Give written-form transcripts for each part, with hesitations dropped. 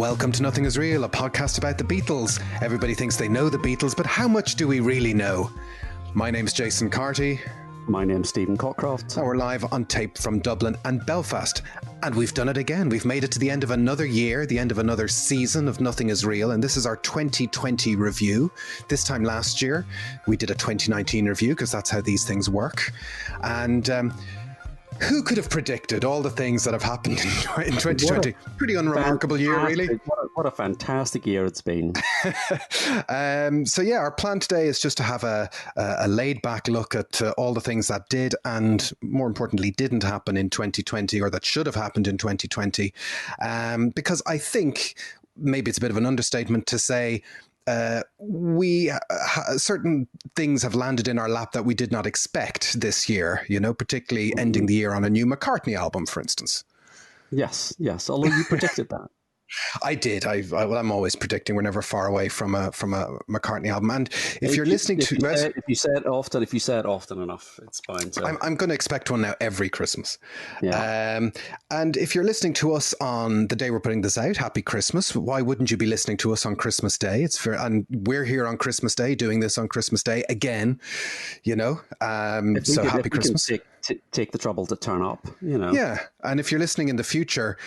Welcome to Nothing Is Real, a podcast about the Beatles. Everybody thinks they know the Beatles, but how much do we really know? My name's Jason Carty. My name's Stephen Cockcroft. And we're live on tape from Dublin and Belfast. And we've done it again. We've made it to the end of another year, the end of another season of Nothing Is Real. And this is our 2020 review. This time last year, we did a 2019 review because that's how these things work. And who could have predicted all the things that have happened in 2020? Pretty unremarkable year, really. What a fantastic year it's been. So yeah, our plan today is just to have a laid-back look at all the things that did and, more importantly, didn't happen in 2020 or that should have happened in 2020. Because I think maybe it's a bit of an understatement to say certain things have landed in our lap that we did not expect this year, you know, particularly ending the year on a new McCartney album, for instance. Yes. Although you predicted that. I did. I'm always predicting. We're never far away from a McCartney album. And if you say it often enough, it's fine. So. I'm going to expect one now every Christmas. Yeah. And if you're listening to us on the day we're putting this out, Happy Christmas. Why wouldn't you be listening to us on Christmas Day? And we're here on Christmas Day, doing this on Christmas Day again. You know. So Happy Christmas. Take the trouble to turn up. You know. Yeah, and if you're listening in the future,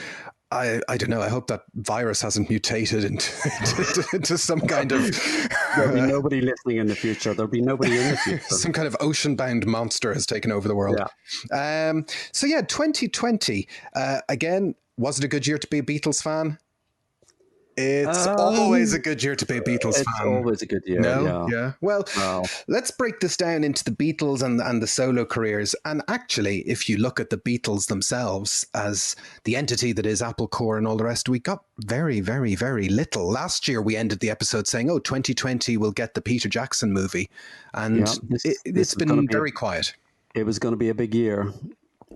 I don't know. I hope that virus hasn't mutated into some kind of... There'll be nobody listening in the future. There'll be nobody in the future. Some kind of ocean-bound monster has taken over the world. Yeah. 2020. Again, was it a good year to be a Beatles fan? It's always a good year to be a Beatles fan. It's always a good year. No? Yeah. Well, let's break this down into the Beatles and the solo careers. And actually, if you look at the Beatles themselves as the entity that is Apple Corps and all the rest, we got very, very, very little. Last year, we ended the episode saying, 2020 will get the Peter Jackson movie. And it's been very quiet. It was going to be a big year.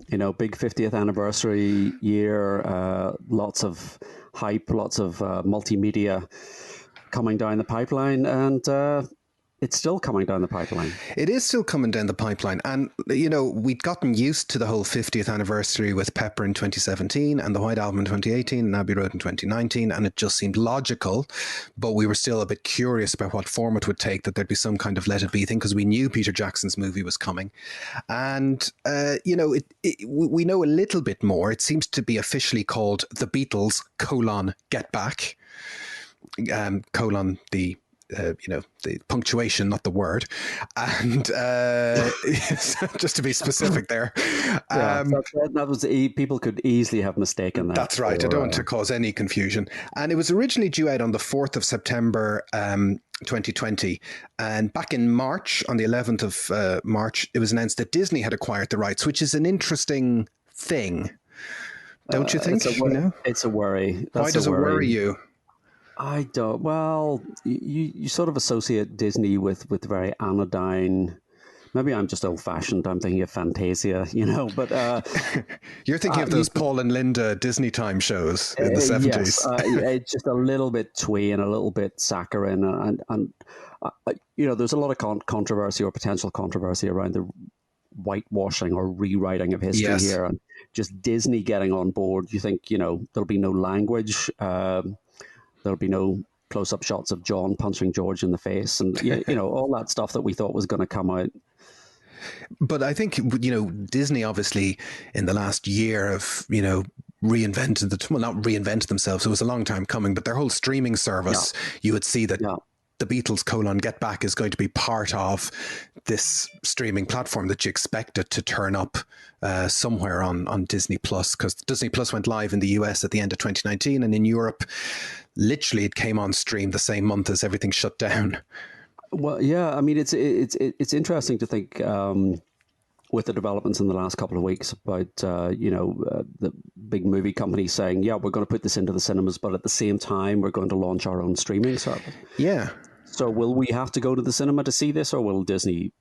You know, big 50th anniversary year, lots of hype, lots of multimedia coming down the pipeline, and it's still coming down the pipeline. It is still coming down the pipeline. And, you know, we'd gotten used to the whole 50th anniversary with Pepper in 2017 and the White Album in 2018 and Abbey Road in 2019. And it just seemed logical. But we were still a bit curious about what form it would take, that there'd be some kind of Let It Be thing, because we knew Peter Jackson's movie was coming. And, you know, we know a little bit more. It seems to be officially called The Beatles, Get Back, the... the punctuation, not the word. And just to be specific there. That was people could easily have mistaken that. That's right. I don't want to cause any confusion. And it was originally due out on the 4th of September, 2020. And back in March, on the 11th of March, it was announced that Disney had acquired the rights, which is an interesting thing. Don't you think? It's a worry. Why does it worry you? I don't. Well, you sort of associate Disney with very anodyne. Maybe I'm just old-fashioned. I'm thinking of Fantasia, you know. But you're thinking of those Paul and Linda Disney time shows in the 70s. Yes, it's just a little bit twee and a little bit saccharine, and you know, there's a lot of controversy or potential controversy around the whitewashing or rewriting of history here, and just Disney getting on board. You think, you know, there'll be no language. There'll be no close-up shots of John punching George in the face, and you know, all that stuff that we thought was going to come out. But I think, you know, Disney obviously in the last year have, you know, not reinvented themselves. It was a long time coming, but their whole streaming service, you would see that the Beatles, Get Back is going to be part of this streaming platform that you expect it to turn up somewhere on Disney Plus, because Disney Plus went live in the US at the end of 2019, and in Europe, literally it came on stream the same month as everything shut down. Well, yeah, I mean, it's interesting to think with the developments in the last couple of weeks about, the big movie companies saying, we're going to put this into the cinemas, but at the same time, we're going to launch our own streaming service. Yeah. So will we have to go to the cinema to see this, or will Disney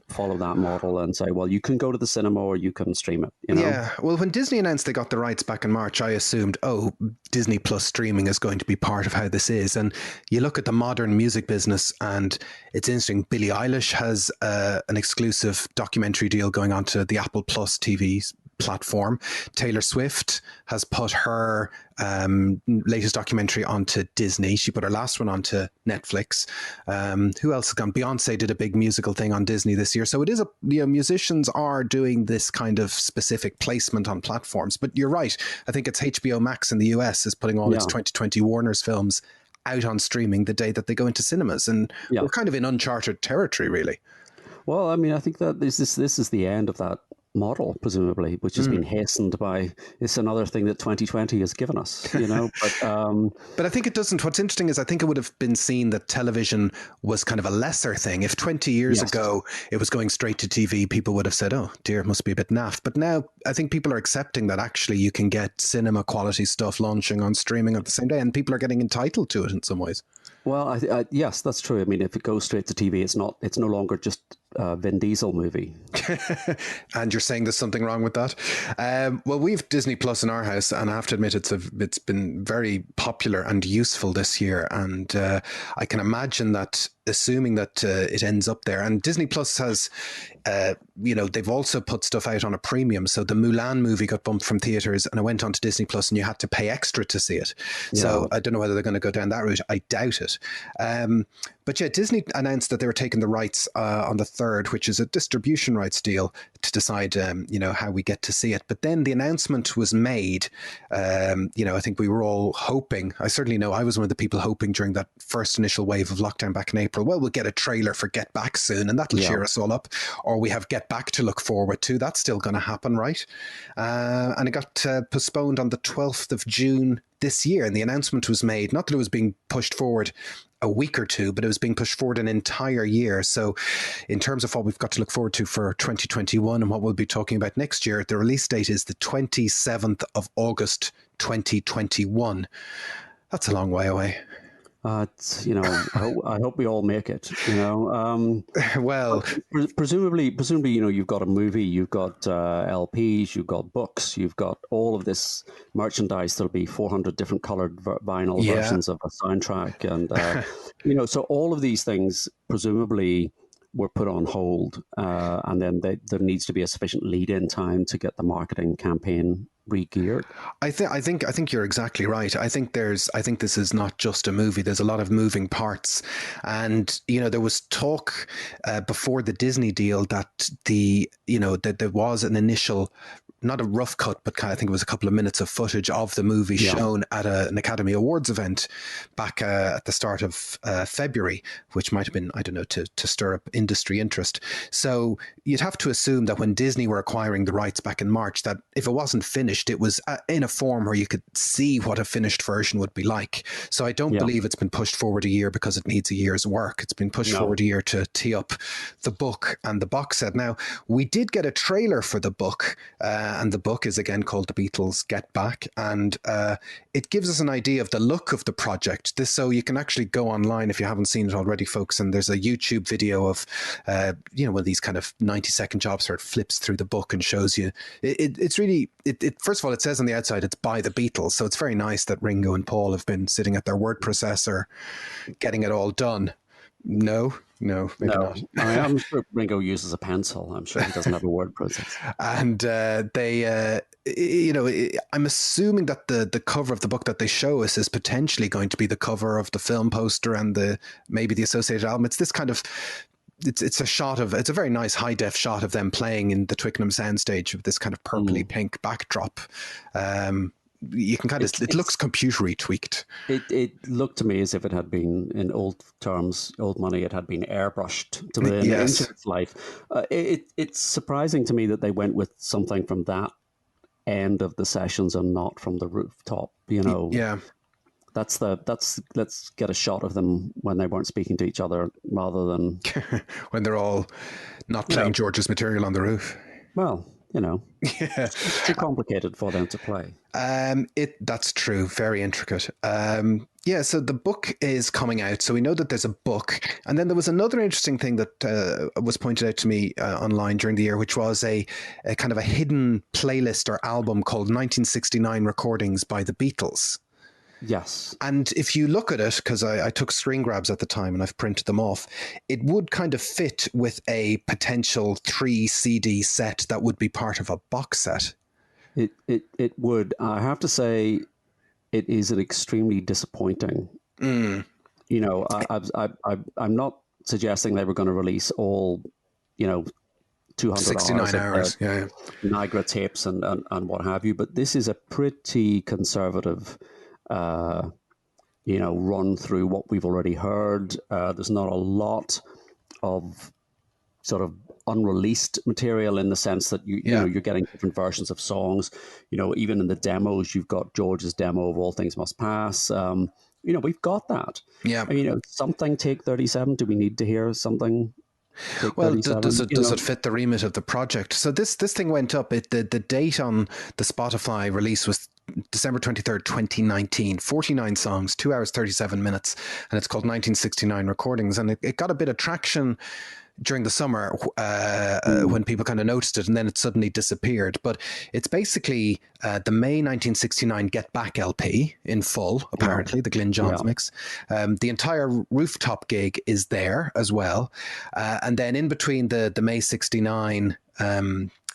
follow that model and say, well, you can go to the cinema or you can stream it? You know? Yeah. Well, when Disney announced they got the rights back in March, I assumed, Disney Plus streaming is going to be part of how this is. And you look at the modern music business, and it's interesting. Billie Eilish has an exclusive documentary deal going on to the Apple Plus TV platform. Taylor Swift has put her latest documentary onto Disney. She put her last one onto Netflix. Who else has gone? Beyonce did a big musical thing on Disney this year. So it is musicians are doing this kind of specific placement on platforms. But you're right. I think it's HBO Max in the US is putting all its 2020 Warner's films out on streaming the day that they go into cinemas. And we're kind of in uncharted territory, really. Well, I mean, I think that this is the end of that model, presumably, which has been hastened by it's another thing that 2020 has given us, you know. But I think it doesn't. What's interesting is I think it would have been seen that television was kind of a lesser thing. If 20 years ago it was going straight to TV, people would have said, "Oh dear, it must be a bit naff." But now I think people are accepting that actually you can get cinema quality stuff launching on streaming at the same day, and people are getting entitled to it in some ways. Well, yes, that's true. I mean, if it goes straight to TV, it's no longer just a Vin Diesel movie. And you're saying there's something wrong with that? Well, we've Disney Plus in our house, and I have to admit it's been very popular and useful this year. And I can imagine that, assuming that it ends up there. And Disney Plus has, they've also put stuff out on a premium. So the Mulan movie got bumped from theaters and it went onto Disney Plus, and you had to pay extra to see it. Yeah. So I don't know whether they're going to go down that route. I doubt it. But yeah, Disney announced that they were taking the rights on the 3rd, which is a distribution rights deal to decide, how we get to see it. But then the announcement was made. I think we were all hoping. I certainly know I was one of the people hoping during that first initial wave of lockdown back in April. Well, we'll get a trailer for Get Back soon, and that'll cheer us all up. Or we have Get Back to look forward to. That's still going to happen, right? And it got postponed on the 12th of June this year. And the announcement was made, not that it was being pushed forward a week or two, but it was being pushed forward an entire year. So in terms of what we've got to look forward to for 2021 and what we'll be talking about next year, the release date is the 27th of August, 2021. That's a long way away. I hope we all make it. Well, presumably, you've got a movie, you've got LPs, you've got books, you've got all of this merchandise. There'll be 400 different colored vinyl versions of a soundtrack, and so all of these things presumably were put on hold, and then there needs to be a sufficient lead-in time to get the marketing campaign re-geared. I think you're exactly right. I think this is not just a movie. There's a lot of moving parts, and there was talk before the Disney deal that that there was an initial, not a rough cut, but I think it was a couple of minutes of footage of the movie shown at an Academy Awards event back at the start of February, which might have been, I don't know, to stir up industry interest. So you'd have to assume that when Disney were acquiring the rights back in March, that if it wasn't finished, it was in a form where you could see what a finished version would be like. So I don't believe it's been pushed forward a year because it needs a year's work. It's been pushed forward a year to tee up the book and the box set. Now, we did get a trailer for the book, and the book is again called The Beatles Get Back, and it gives us an idea of the look of the project. So you can actually go online if you haven't seen it already, folks, and there's a YouTube video of one of these kind of 90-second jobs where it flips through the book and shows you. It's really first of all, it says on the outside it's by the Beatles, so it's very nice that Ringo and Paul have been sitting at their word processor getting it all done. No, maybe not. I'm sure Ringo uses a pencil. I'm sure he doesn't have a word processor. And I'm assuming that the cover of the book that they show us is potentially going to be the cover of the film poster and maybe the associated album. It's this kind of. It's a very nice high def shot of them playing in the Twickenham soundstage with this kind of purpley pink backdrop. You can it looks computery tweaked. It looked to me as if it had been, in old money, it had been airbrushed to the inch of its life. It's surprising to me that they went with something from that end of the sessions and not from the rooftop. Yeah. Let's get a shot of them when they weren't speaking to each other rather than when they're all not playing George's material on the roof. Well, it's too complicated for them to play. That's true. Very intricate. So the book is coming out. So we know that there's a book. And then there was another interesting thing that was pointed out to me online during the year, which was a kind of a hidden playlist or album called 1969 Recordings by the Beatles. Yes. And if you look at it, because I took screen grabs at the time and I've printed them off, it would kind of fit with a potential 3 CD set that would be part of a box set. It would. I have to say, it is an extremely disappointing. You know, I'm not suggesting they were going to release all, 200 69 hours, of Niagara tapes and what have you, but this is a pretty conservative, run through what we've already heard. There's not a lot of sort of unreleased material in the sense that you're getting different versions of songs. Even in the demos, you've got George's demo of All Things Must Pass. We've got that. Yeah. Something Take 37. Do we need to hear something? Well, does it fit the remit of the project? So this thing went up. The date on the Spotify release was December 23rd, 2019. 49 songs, 2 hours, 37 minutes. And it's called 1969 Recordings. And it got a bit of traction during the summer when people kind of noticed it, and then it suddenly disappeared. But it's basically the May 1969 Get Back LP in full, apparently, the Glyn Johns mix. The entire Rooftop gig is there as well. And then in between the May 69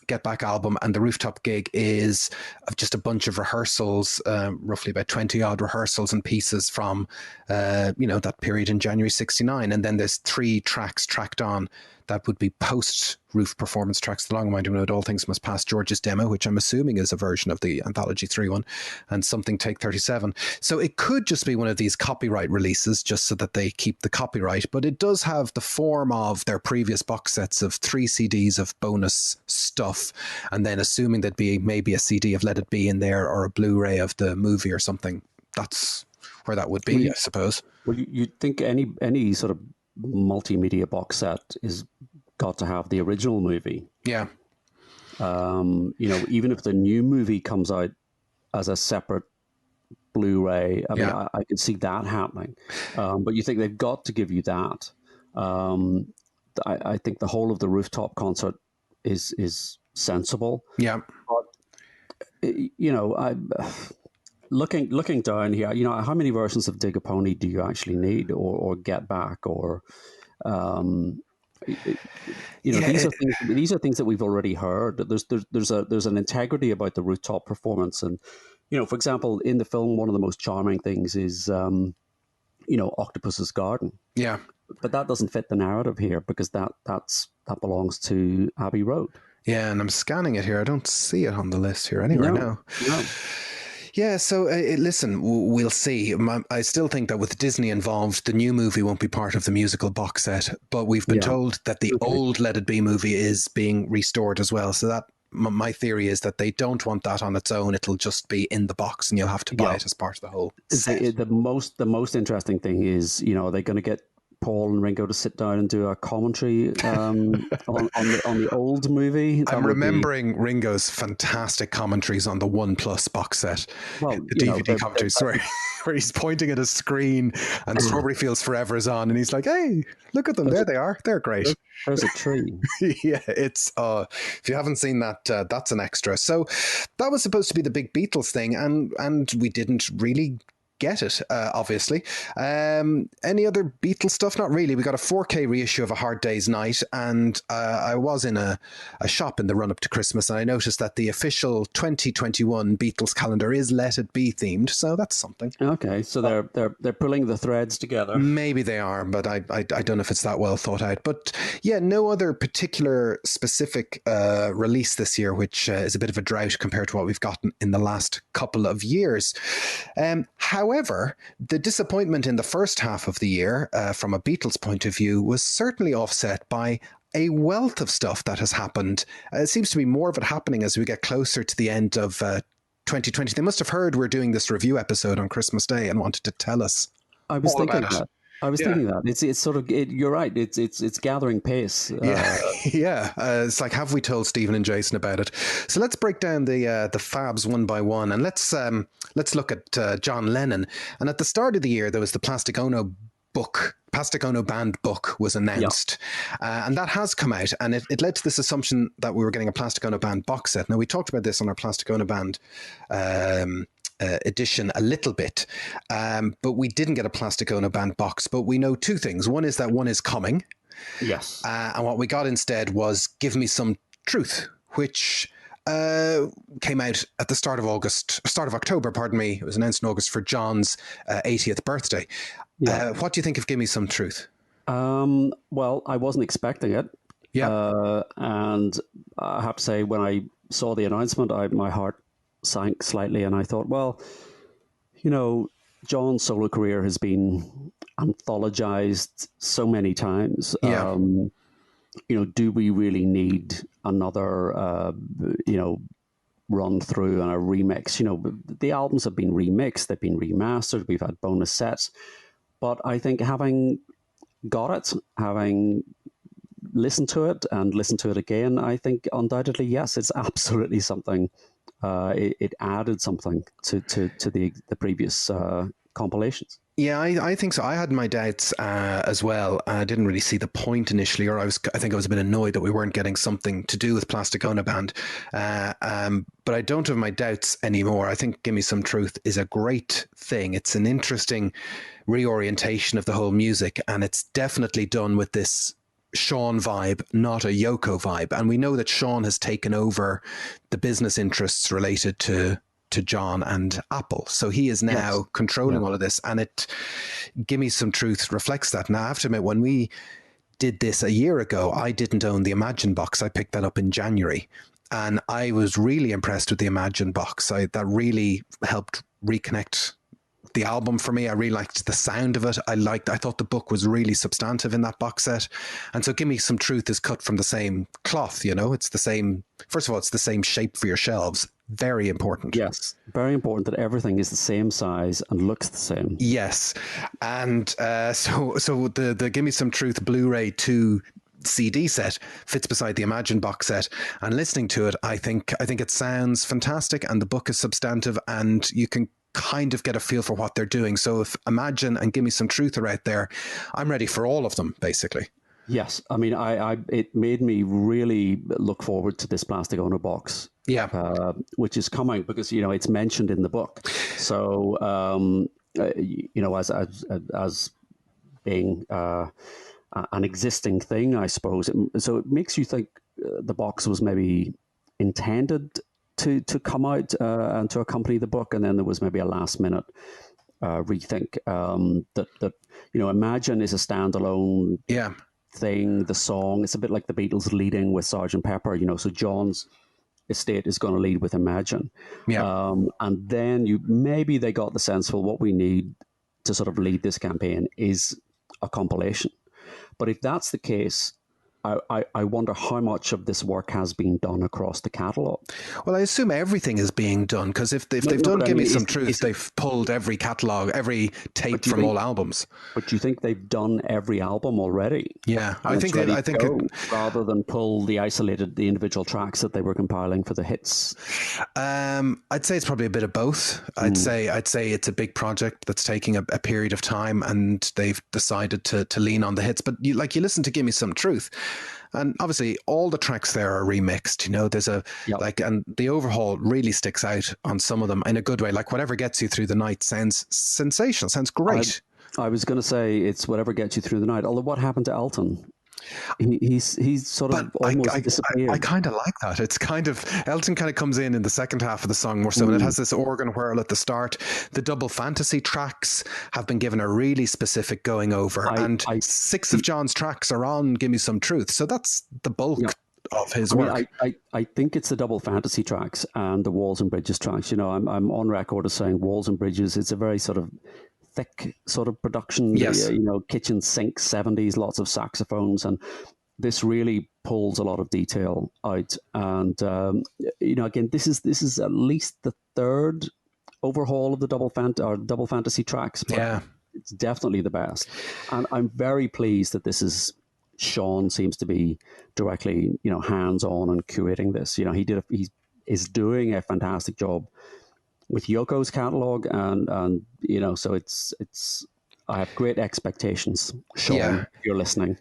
Get Back album and the Rooftop gig is just a bunch of rehearsals, roughly about 20 odd rehearsals and pieces from, that period in January 69. And then there's 3 tracks tracked on that would be post Roof performance tracks, The Long and Winding Road, All Things Must Pass, George's demo, which I'm assuming is a version of the Anthology 3 one, and Something Take 37. So it could just be one of these copyright releases just so that they keep the copyright, but it does have the form of their previous box sets of 3 CDs of bonus stuff, and then assuming there'd be maybe a CD of Let It Be in there or a Blu-ray of the movie or something. That's where that would be, I suppose. Well, you'd think any sort of multimedia box set is got to have the original movie. Yeah. Even if the new movie comes out as a separate Blu-ray, I could see that happening. But you think they've got to give you that. I think the whole of the Rooftop concert is sensible. Yeah. But, looking down here, how many versions of Dig a Pony do you actually need, or Get Back, or these are things that we've already heard. There's an integrity about the Rooftop performance, and for example, in the film, one of the most charming things is Octopus's Garden. Yeah, but that doesn't fit the narrative here because that belongs to Abbey Road. Yeah, and I'm scanning it here. I don't see it on the list here anywhere now. No. Yeah, so listen, we'll see. I still think that with Disney involved, the new movie won't be part of the musical box set, but we've been told that the old Let It Be movie is being restored as well. So that my theory is that they don't want that on its own. It'll just be in the box and you'll have to buy it as part of the whole set. The most interesting thing is, are they going to get Paul and Ringo to sit down and do a commentary on the old movie? I'm remembering Ringo's fantastic commentaries on the OnePlus box set, the DVD commentaries where he's pointing at a screen and Strawberry Fields Forever is on and he's like, hey, look at them, there they are, they're great. There's a tree. Yeah, it's if you haven't seen that, that's an extra. So that was supposed to be the big Beatles thing, and we didn't really get it, obviously. Any other Beatles stuff? Not really. We got a 4K reissue of A Hard Day's Night, and I was in a shop in the run-up to Christmas, and I noticed that the official 2021 Beatles calendar is Let It Be themed, so that's something. Okay, so they're pulling the threads together. Maybe they are, but I don't know if it's that well thought out. But yeah, no other particular specific release this year, which is a bit of a drought compared to what we've gotten in the last couple of years. However, the disappointment in the first half of the year, from a Beatles point of view, was certainly offset by a wealth of stuff that has happened. It seems to be more of it happening as we get closer to the end of 2020. They must have heard we're doing this review episode on Christmas Day and wanted to tell us. I was thinking that. Thinking that it's sort of you're right. It's gathering pace. It's like, have we told Stephen and Jason about it? So let's break down the fabs one by one, and let's look at John Lennon. And at the start of the year, there was the Plastic Ono Band book was announced, and that has come out, and it led to this assumption that we were getting a Plastic Ono Band box set. Now, we talked about this on our Plastic Ono Band edition a little bit, but we didn't get a Plastic Ono Band box. But we know two things. One is that one is coming. Yes. And what we got instead was Give Me Some Truth, which Came out at the start of October, pardon me. It was announced in August for John's 80th birthday. Yeah. What do you think of Give Me Some Truth? Well, I wasn't expecting it. Yeah. And I have to say, when I saw the announcement, my heart sank slightly, and I thought, well, John's solo career has been anthologized so many times. Yeah. Do we really need another, run through and a remix? The albums have been remixed, they've been remastered, we've had bonus sets. But I think having got it, having listened to it and listened to it again, I think undoubtedly, yes, it's absolutely something. It added something to the previous compilations. Yeah, I think so. I had my doubts as well. I didn't really see the point initially, or I think I was a bit annoyed that we weren't getting something to do with Plastic Ono Band. But I don't have my doubts anymore. I think Give Me Some Truth is a great thing. It's an interesting reorientation of the whole music, and it's definitely done with this Sean vibe, not a Yoko vibe. And we know that Sean has taken over the business interests related to John and Apple. So he is now controlling all of this. And Give Me Some Truth reflects that. Now, I have to admit, when we did this a year ago, I didn't own the Imagine box. I picked that up in January. And I was really impressed with the Imagine box. That really helped reconnect the album for me. I really liked the sound of it. I thought the book was really substantive in that box set. And so Give Me Some Truth is cut from the same cloth, it's the same, first of all, it's the same shape for your shelves. Very important. Yes, very important that everything is the same size and looks the same. Yes. And so the Give Me Some Truth Blu-ray 2 CD set fits beside the Imagine box set, and listening to it, I think it sounds fantastic, and the book is substantive, and you can kind of get a feel for what they're doing. So if Imagine and Give Me Some Truth are out there, I'm ready for all of them, basically. Yes, I mean, it made me really look forward to this Plastic Ono box. Yeah, which is coming because it's mentioned in the book. So as being an existing thing, I suppose. So it makes you think the box was maybe intended to come out and to accompany the book, and then there was maybe a last minute rethink that Imagine is a standalone thing. The song, it's a bit like the Beatles leading with Sgt. Pepper, so John's estate is going to lead with Imagine. And then maybe they got the sense, well, what we need to sort of lead this campaign is a compilation. But if that's the case, I wonder how much of this work has been done across the catalogue. Well, I assume everything is being done, because if they've done Give Me Some Truth, they've pulled every catalogue, every tape from all albums. But do you think they've done every album already? Yeah, I think rather than pull the individual tracks that they were compiling for the hits. I'd say it's probably a bit of both. I'd say it's a big project that's taking a period of time, and they've decided to lean on the hits. But you listen to Give Me Some Truth, and obviously all the tracks there are remixed. There's and the overhaul really sticks out on some of them in a good way. Like Whatever Gets You Through the Night sounds sensational, sounds great. I was going to say it's Whatever Gets You Through the Night. Although what happened to Elton? He's sort of almost disappeared. I kind of like that. It's kind of, Elton kind of comes in the second half of the song more so, and it has this organ whirl at the start. The double fantasy tracks have been given a really specific going over, and 6 of John's tracks are on Give Me Some Truth. So that's the bulk of his work. I think it's the double fantasy tracks and the Walls and Bridges tracks. I'm on record as saying Walls and Bridges, it's a very sort of thick sort of production, kitchen sink 70s, lots of saxophones, and this really pulls a lot of detail out. And again, this is at least the third overhaul of the double fantasy tracks, but it's definitely the best. And I'm very pleased that this is Sean seems to be directly hands on and curating this. He is doing a fantastic job with Yoko's catalog, and so it's I have great expectations, Sean, if you're listening.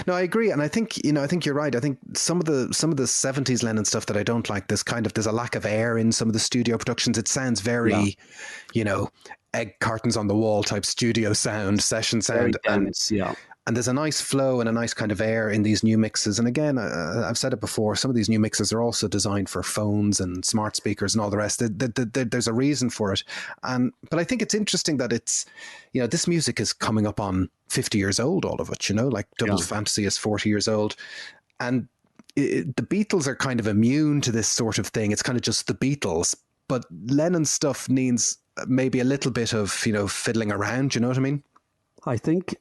No, I agree, and I think you're right. I think some of the 70s Lennon stuff that I don't like, there's a lack of air in some of the studio productions. It sounds very egg cartons on the wall type studio sound, session sound, very dense, And there's a nice flow and a nice kind of air in these new mixes. And again, I've said it before, some of these new mixes are also designed for phones and smart speakers and all the rest. There's a reason for it. But I think it's interesting that it's, this music is coming up on 50 years old, all of it, like Double Fantasy is 40 years old. And the Beatles are kind of immune to this sort of thing. It's kind of just the Beatles. But Lennon's stuff needs maybe a little bit of, fiddling around. You know what I mean? I think,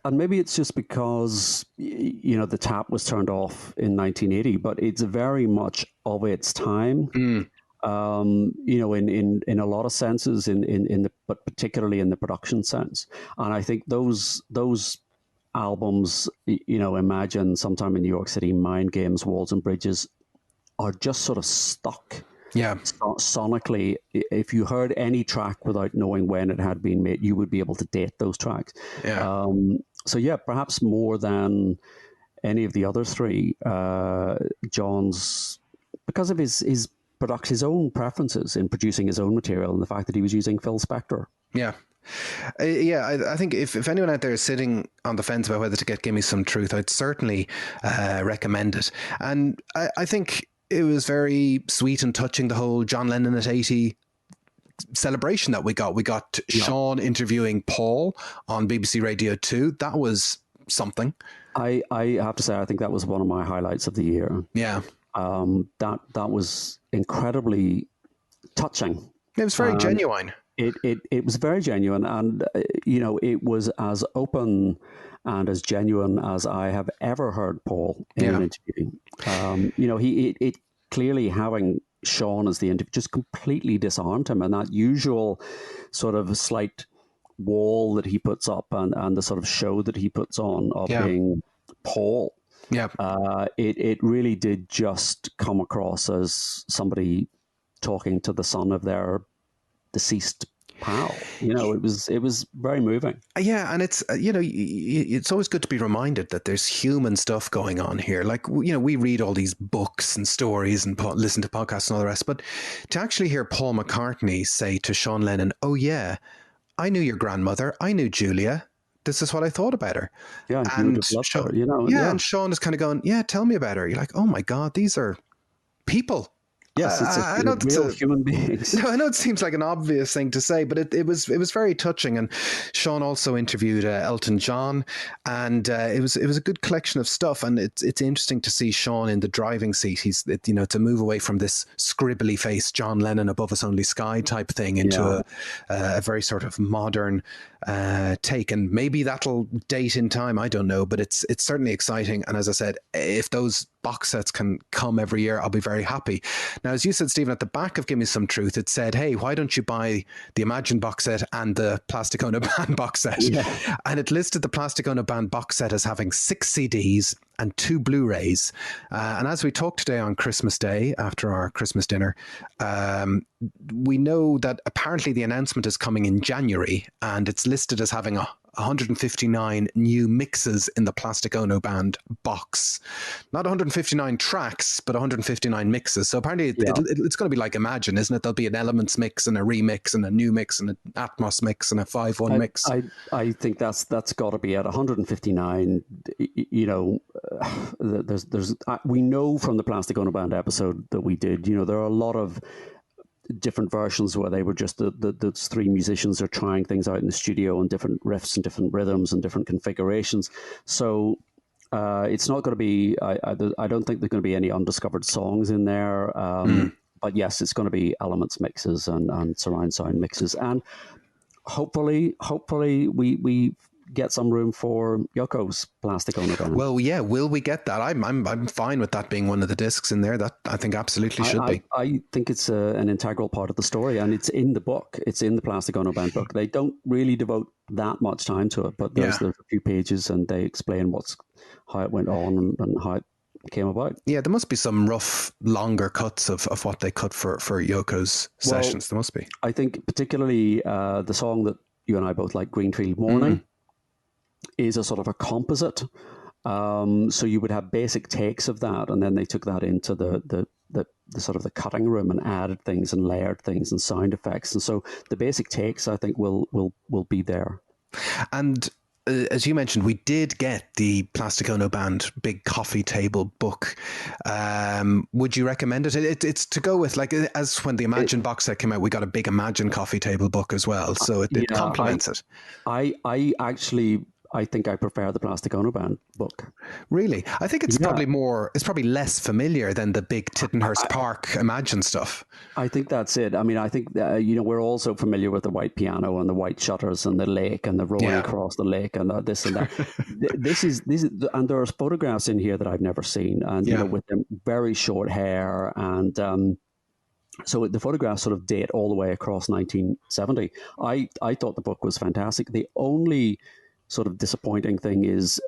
and maybe it's just because, the tap was turned off in 1980, but it's very much of its time. In a lot of senses, but particularly in the production sense. And I think those albums, Imagine, Sometime in New York City, Mind Games, Walls and Bridges, are just sort of stuck. Yeah. Sonically, if you heard any track without knowing when it had been made, you would be able to date those tracks. Yeah. So yeah, perhaps more than any of the other three, John's, because of his own preferences in producing his own material and the fact that he was using Phil Spector. Yeah. I think if anyone out there is sitting on the fence about whether to get Gimme Some Truth, I'd certainly recommend it. And I think it was very sweet and touching, the whole John Lennon at 80 celebration that we got. We got Sean interviewing Paul on BBC Radio 2. That was something. I have to say, I think that was one of my highlights of the year. Yeah. That was incredibly touching. It was very genuine. It was very genuine, and it was as open and as genuine as I have ever heard Paul in an interview. He clearly, having Sean as the interview, just completely disarmed him, and that usual sort of slight wall that he puts up and the sort of show that he puts on of being Paul. Yeah. It really did just come across as somebody talking to the son of their deceased pal. It was very moving. Yeah, and it's it's always good to be reminded that there's human stuff going on here. Like, we read all these books and stories and listen to podcasts and all the rest, but to actually hear Paul McCartney say to Sean Lennon, "Oh yeah, I knew your grandmother, I knew Julia. This is what I thought about her." Yeah, and Sean, and Sean is kind of going, "Yeah, tell me about her." You're like, "Oh my God, these are people." Yes, it's real human beings. No, I know it seems like an obvious thing to say, but it was very touching. And Sean also interviewed Elton John, and it was a good collection of stuff. And it's interesting to see Sean in the driving seat. He's to move away from this scribbly face John Lennon above us only sky type thing into a very sort of modern take. And maybe that'll date in time. I don't know, but it's certainly exciting. And as I said, if those box sets can come every year, I'll be very happy. Now, as you said, Stephen, at the back of Gimme Some Truth, it said, "Hey, why don't you buy the Imagine box set and the Plastic Ono Band box set?" Yeah. And it listed the Plastic Ono Band box set as having 6 CDs and 2 Blu-rays. And as we talked today on Christmas Day, after our Christmas dinner, we know that apparently the announcement is coming in January, and it's listed as having 159 new mixes in the Plastic Ono Band box. Not 159 tracks, but 159 mixes. So apparently it's going to be like Imagine, isn't it? There'll be an Elements mix and a remix and a new mix and an Atmos mix and a 5/1 mix. I think that's got to be at 159. There's we know from the Plastic Ono Band episode that we did, there are a lot of different versions where they were just the 3 musicians are trying things out in the studio and different riffs and different rhythms and different configurations. So it's not going to be, I don't think there's going to be any undiscovered songs in there. But yes, it's going to be Elements mixes and surround sound mixes. And hopefully we get some room for Yoko's Plastic Ono Band. Well, yeah, will we get that? I'm fine with that being one of the discs in there. That I think absolutely should be. I think it's an integral part of the story, and it's in the book. It's in the Plastic Ono Band book. They don't really devote that much time to it, but there's a few pages, and they explain how it went on and how it came about. Yeah, there must be some rough, longer cuts of what they cut for Yoko's sessions. There must be. I think particularly the song that you and I both like, Greenfield Morning, is a sort of a composite. So you would have basic takes of that, and then they took that into the sort of the cutting room and added things and layered things and sound effects. And so the basic takes, I think, will be there. And as you mentioned, we did get the Plastic Ono Band big coffee table book. Would you recommend it? It's to go with, like, as when the Imagine box set came out, we got a big Imagine coffee table book as well. So it complements it. I actually, I think I prefer the Plastic Ono Band book. Really? I think it's probably less familiar than the big Tittenhurst Park Imagine stuff. I think that's it. I mean, I think, we're also familiar with the white piano and the white shutters and the lake and the rowing across the lake and this and that. this is, and there's photographs in here that I've never seen, and, with them very short hair. And so the photographs sort of date all the way across 1970. I thought the book was fantastic. The only sort of disappointing thing is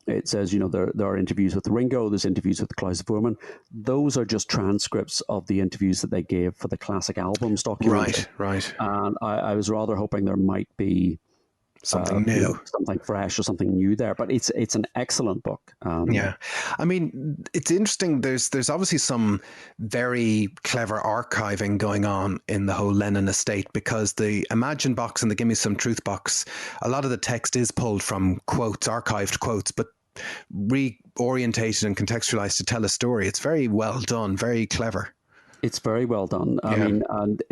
it says, there are interviews with Ringo, there's interviews with Klaus Voormann. Those are just transcripts of the interviews that they gave for the Classic Albums documentary. Right. And I was rather hoping there might be something new, something fresh or something new there. But it's an excellent book. I mean, it's interesting. There's obviously some very clever archiving going on in the whole Lennon estate, because the Imagine box and the Give Me Some Truth box, a lot of the text is pulled from quotes, archived quotes, but reorientated and contextualized to tell a story. It's very well done, very clever. It's very well done. I mean, and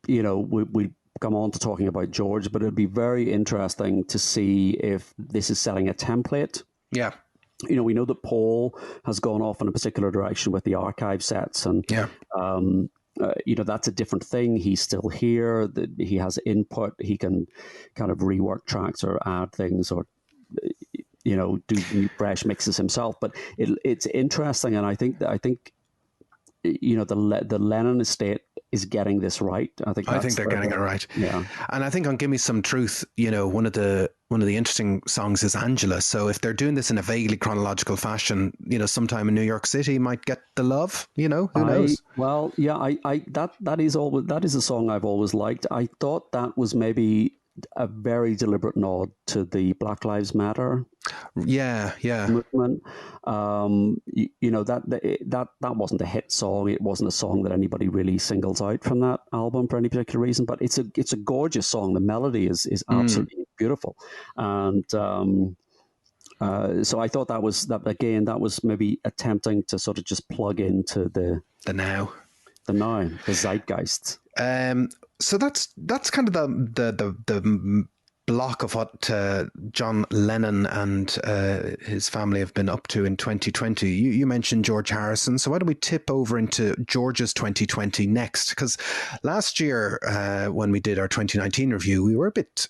we come on to talking about George, but it'd be very interesting to see if this is setting a template. Yeah. We know that Paul has gone off in a particular direction with the archive sets, and that's a different thing. He's still here. He has input. He can kind of rework tracks or add things, or do new fresh mixes himself. But it's interesting, and I think the Lennon estate is getting this right. I think they're getting it right. Yeah. And I think on Give Me Some Truth, one of the interesting songs is Angela. So if they're doing this in a vaguely chronological fashion, sometime in New York City might get the love, who knows? Well, yeah, that is a song I've always liked. I thought that was maybe a very deliberate nod to the Black Lives Matter movement. That wasn't a hit song. It wasn't a song that anybody really singles out from that album for any particular reason, but it's a gorgeous song. The melody is absolutely beautiful. And so I thought that was maybe attempting to sort of just plug into the zeitgeist. So that's kind of the block of what John Lennon and his family have been up to in 2020. You mentioned George Harrison, so why don't we tip over into George's 2020 next? Because last year, when we did our 2019 review, we were a bit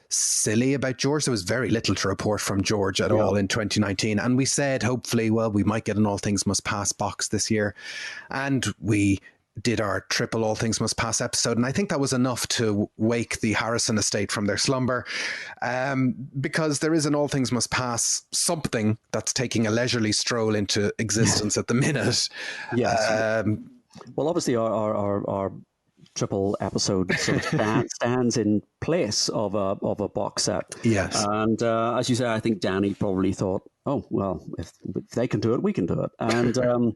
silly about George. There was very little to report from George at all in 2019, and we said hopefully, we might get an All Things Must Pass box this year, and we did our triple All Things Must Pass episode, and I think that was enough to wake the Harrison estate from their slumber, because there is an All Things Must Pass something that's taking a leisurely stroll into existence at the minute. Yes. Well, obviously our triple episode sort of stands in place of a box set. Yes. And as you say, I think Danny probably thought, oh well, if they can do it, we can do it. And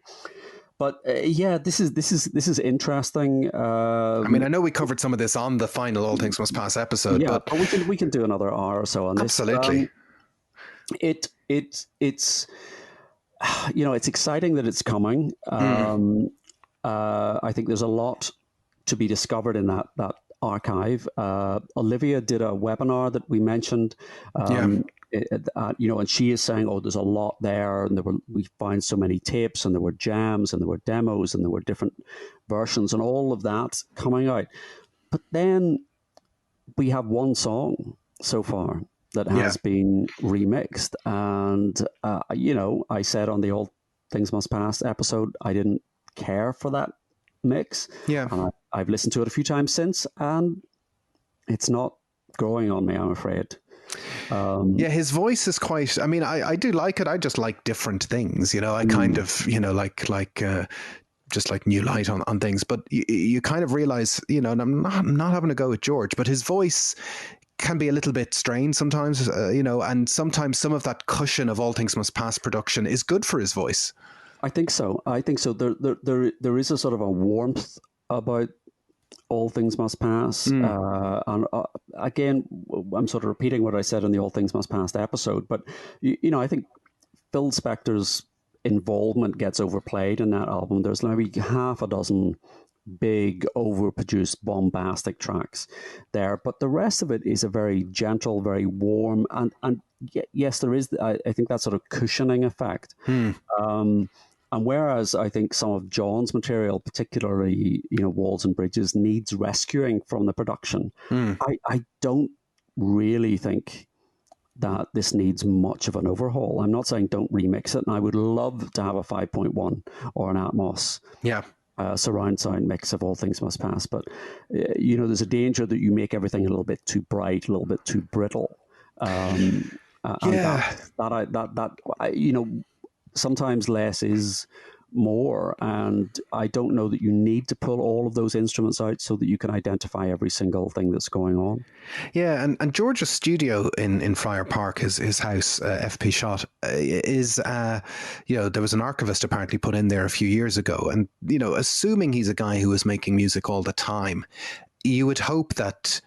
but this is interesting. I mean, I know we covered some of this on the final All Things Must Pass episode, but we can do another hour or so on this. Absolutely. It's it's exciting that it's coming. I think there's a lot to be discovered in that archive. Olivia did a webinar that we mentioned. And she is saying, oh, there's a lot there, and we find so many tapes, and there were jams, and there were demos, and there were different versions, and all of that coming out. But then we have one song so far that has been remixed, and I said on the All Things Must Pass episode, I didn't care for that mix. Yeah, and I've listened to it a few times since, and it's not growing on me, I'm afraid. His voice is quite, I mean, I do like it. I just like different things, I kind of, like just like new light on things, but you kind of realize, and I'm not having to go with George, but his voice can be a little bit strained sometimes, and sometimes some of that cushion of All Things Must Pass production is good for his voice. I think so. There is a sort of a warmth about All Things Must Pass. And again, I'm sort of repeating what I said in the All Things Must Pass episode, but I think Phil Spector's involvement gets overplayed in that album. There's maybe half a dozen big, overproduced, bombastic tracks there, but the rest of it is a very gentle, very warm, and yes, there is. I think that sort of cushioning effect. And whereas I think some of John's material, particularly Walls and Bridges, needs rescuing from the production, I don't really think that this needs much of an overhaul. I'm not saying don't remix it, and I would love to have a 5.1 or an Atmos surround sound mix of All Things Must Pass. But, there's a danger that you make everything a little bit too bright, a little bit too brittle. Sometimes less is more, and I don't know that you need to pull all of those instruments out so that you can identify every single thing that's going on. Yeah, and George's studio in Friar Park, his house, FP Shot, is, there was an archivist apparently put in there a few years ago, and, assuming he's a guy who is making music all the time, you would hope that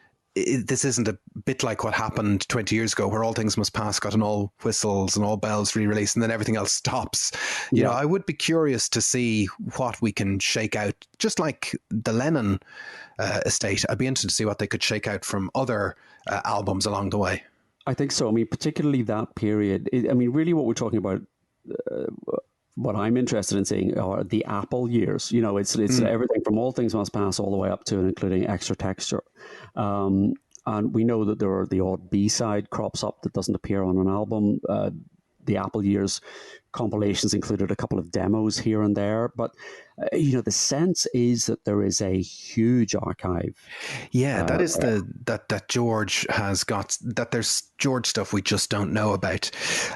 this isn't a bit like what happened 20 years ago, where All Things Must Pass got an all whistles and all bells re-release, and then everything else stops. I would be curious to see what we can shake out, just like the Lennon estate. I'd be interested to see what they could shake out from other albums along the way. I think so. I mean, particularly that period. Really what we're talking about, what I'm interested in seeing are the Apple years. It's everything from All Things Must Pass all the way up to and including Extra Texture. And we know that there are the odd B-side crops up that doesn't appear on an album. The Apple years compilations included a couple of demos here and there, but the sense is that there is a huge archive. Yeah, that is that George has got, that there's George stuff we just don't know about.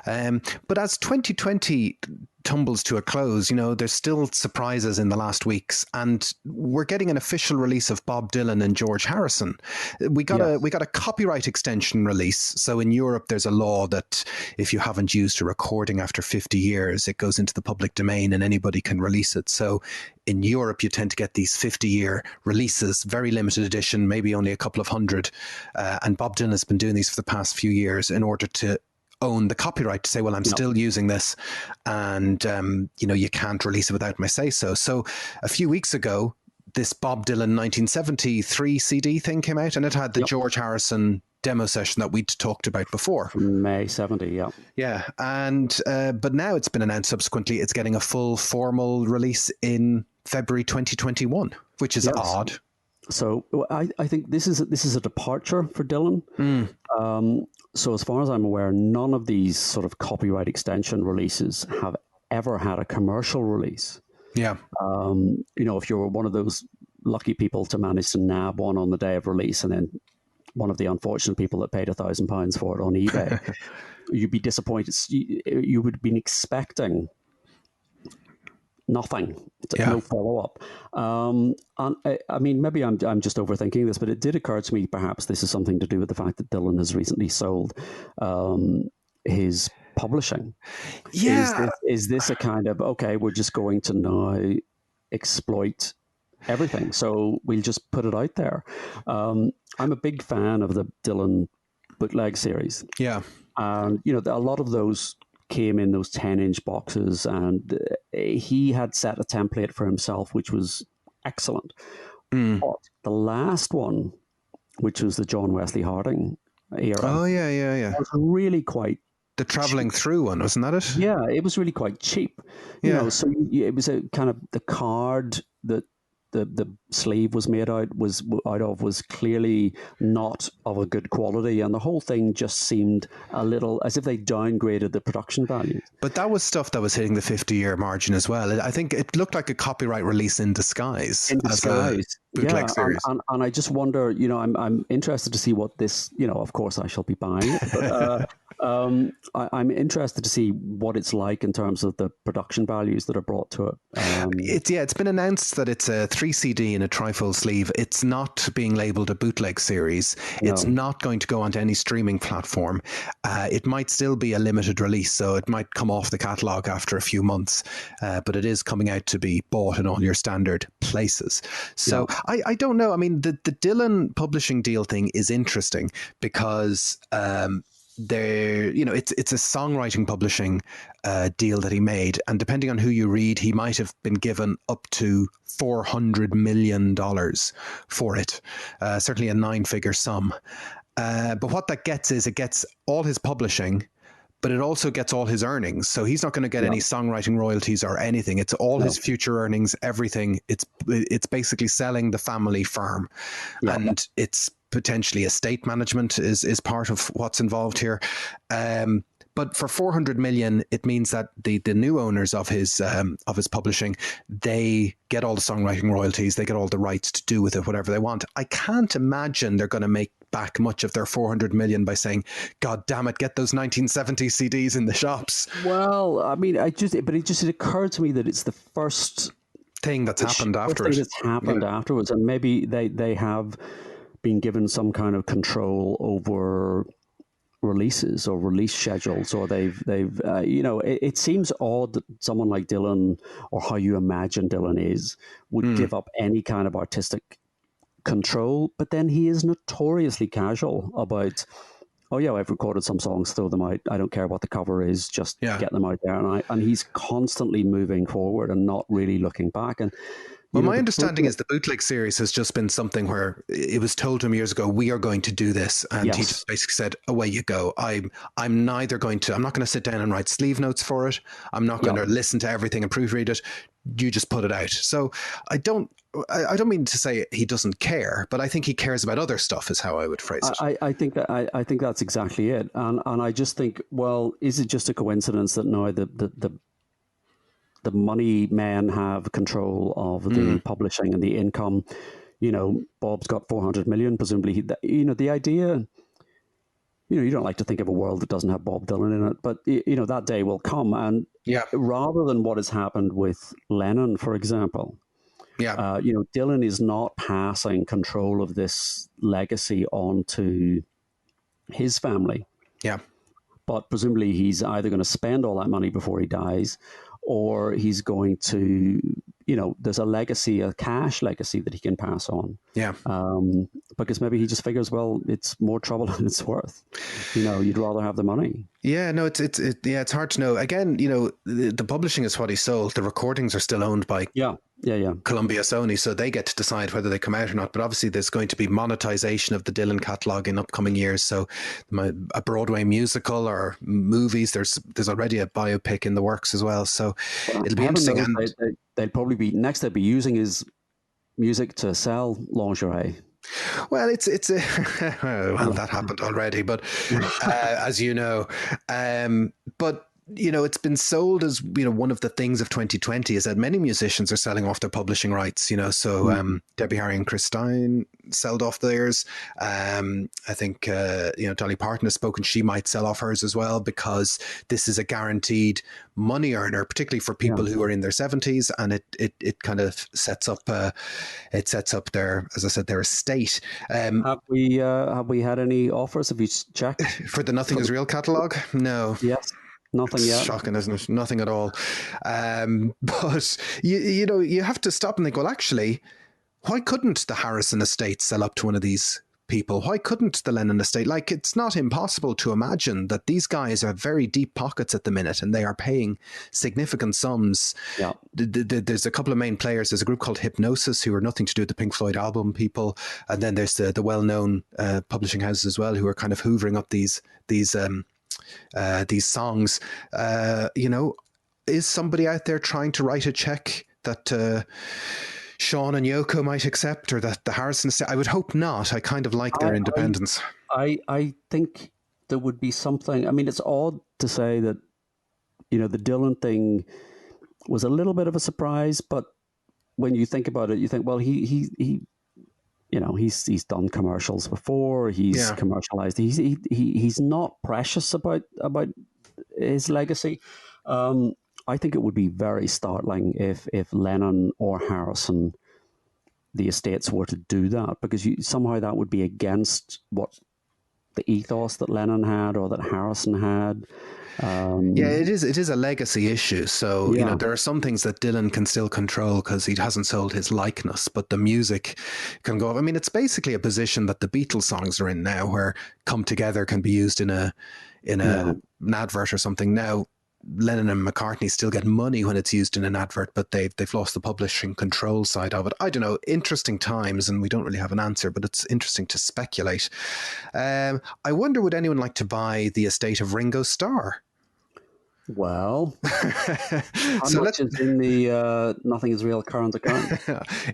But as 2020 tumbles to a close, there's still surprises in the last weeks, and we're getting an official release of Bob Dylan and George Harrison. We got a copyright extension release. So in Europe, there's a law that if you haven't used a recording after 50 years, it goes into the public domain and anybody can release it. So in Europe, you tend to get these 50-year releases, very limited edition, maybe only a couple of hundred. And Bob Dylan has been doing these for the past few years in order to own the copyright, to say, well, I'm still using this, and you can't release it without my say-so. So a few weeks ago, this Bob Dylan 1973 CD thing came out, and it had the George Harrison demo session that we'd talked about before. From May 70, Yeah, and but now it's been announced subsequently it's getting a full formal release in February 2021, which is odd. So I think this is a departure for Dylan. So as far as I'm aware, none of these sort of copyright extension releases have ever had a commercial release. Yeah. If you're one of those lucky people to manage to nab one on the day of release, and then one of the unfortunate people that paid £1,000 for it on eBay, you'd be disappointed. You would have been expecting nothing, no follow-up. And maybe I'm just overthinking this, but it did occur to me perhaps this is something to do with the fact that Dylan has recently sold his publishing. Yeah. Is this a kind of, okay, we're just going to now exploit everything, so we'll just put it out there. I'm a big fan of the Dylan bootleg series. Yeah. And, a lot of those came in those 10-inch boxes, and he had set a template for himself, which was excellent. But the last one, which was the John Wesley Harding era. Oh, yeah. Was really quite... The traveling through one, wasn't that it? Yeah, it was really quite cheap. So it was a kind of the card that the sleeve was made out of was clearly not of a good quality, and the whole thing just seemed a little as if they downgraded the production values. But that was stuff that was hitting the 50-year margin as well. I think it looked like a copyright release in disguise. As a bootleg series. And I just wonder, I'm interested to see what this, of course I shall be buying it, but I'm interested to see what it's like in terms of the production values that are brought to it. It's been announced that it's a 3 CD in a trifold sleeve. It's not being labelled a bootleg series. No. It's not going to go onto any streaming platform. It might still be a limited release, so it might come off the catalogue after a few months, but it is coming out to be bought in all your standard places. So I don't know. I mean, the Dylan publishing deal thing is interesting because it's a songwriting publishing deal that he made, and depending on who you read, he might have been given up to $400 million for it, certainly a 9-figure sum. But what that gets is it gets all his publishing, but it also gets all his earnings. So he's not going to get any songwriting royalties or anything. It's all his future earnings, everything. It's basically selling the family firm, and it's potentially estate management is part of what's involved here. But for 400 million, it means that the new owners of his publishing, they get all the songwriting royalties, they get all the rights to do with it whatever they want. I can't imagine they're going to make back much of their 400 million by saying, God damn it, get those 1970 CDs in the shops. Well, I mean, it just occurred to me that it's the first thing that's happened afterwards. Afterwards, and maybe they have been given some kind of control over releases or release schedules, or they've it seems odd that someone like Dylan, or how you imagine Dylan is, would give up any kind of artistic control, but then he is notoriously casual about, oh yeah, I've recorded some songs, throw them out, I don't care what the cover is, just get them out there, and he's constantly moving forward and not really looking back. And well, my understanding is the bootleg series has just been something where it was told to him years ago, we are going to do this. And he just basically said, away you go. I'm not going to sit down and write sleeve notes for it. I'm not going to listen to everything and proofread it. You just put it out. So I don't mean to say he doesn't care, but I think he cares about other stuff is how I would phrase it. I think that's exactly it. And I just think, well, is it just a coincidence that now the money men have control of the publishing and the income? Bob's got 400 million, presumably. The idea, you don't like to think of a world that doesn't have Bob Dylan in it, but that day will come. And rather than what has happened with Lennon, for example, Dylan is not passing control of this legacy on to his family. Yeah. But presumably he's either going to spend all that money before he dies, or he's going to, there's a legacy, a cash legacy that he can pass on. Yeah. Because maybe he just figures, well, it's more trouble than it's worth. You'd rather have the money. Yeah, no, it's hard to know. Again, the publishing is what he sold. The recordings are still owned by Columbia Sony, so they get to decide whether they come out or not. But obviously there's going to be monetization of the Dylan catalogue in upcoming years. So a Broadway musical or movies, there's already a biopic in the works as well. So it'll be interesting. And they'll probably be using his music to sell lingerie. Well, it's that happened already, but as you know, but it's been sold as one of the things of 2020 is that many musicians are selling off their publishing rights. So Debbie Harry and Chris Stein sold off theirs. I think Dolly Parton has spoken; she might sell off hers as well, because this is a guaranteed money earner, particularly for people who are in their 70s, and it kind of sets up their, as I said, their estate. Have we had any offers? Have you checked for the Nothing Is Real catalogue? No. Yes. Nothing yet. Shocking, isn't it? Nothing at all. But you have to stop and think, well, actually, why couldn't the Harrison estate sell up to one of these people? Why couldn't the Lennon estate? Like, it's not impossible to imagine that these guys have very deep pockets at the minute, and they are paying significant sums. Yeah. There's a couple of main players. There's a group called Hypnosis, who are nothing to do with the Pink Floyd album people, and then there's the well-known publishing houses as well, who are kind of hoovering up these songs. Is somebody out there trying to write a check that Sean and Yoko might accept, or that the Harrison? I would hope not. I kind of like their independence. I think there would be something. I mean, it's odd to say that the Dylan thing was a little bit of a surprise, but when you think about it, you think, well, he he's done commercials before. He's commercialized. He's not precious about his legacy. I think it would be very startling if Lennon or Harrison, the estates, were to do that, because somehow that would be against what the ethos that Lennon had or that Harrison had. It is a legacy issue. So, there are some things that Dylan can still control because he hasn't sold his likeness, but the music can go. I mean, it's basically a position that the Beatles songs are in now, where "Come Together" can be used in an advert or something. Now, Lennon and McCartney still get money when it's used in an advert, but they've lost the publishing control side of it. I don't know. Interesting times, and we don't really have an answer, but it's interesting to speculate. I wonder, would anyone like to buy the estate of Ringo Starr? Well, how much is in the Nothing Is Real current account?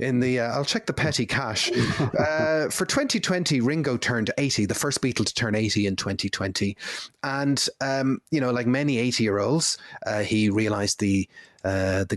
In the I'll check the petty cash. For 2020, Ringo turned 80, the first Beatle to turn 80 in 2020. And, like many 80-year-olds, he realized the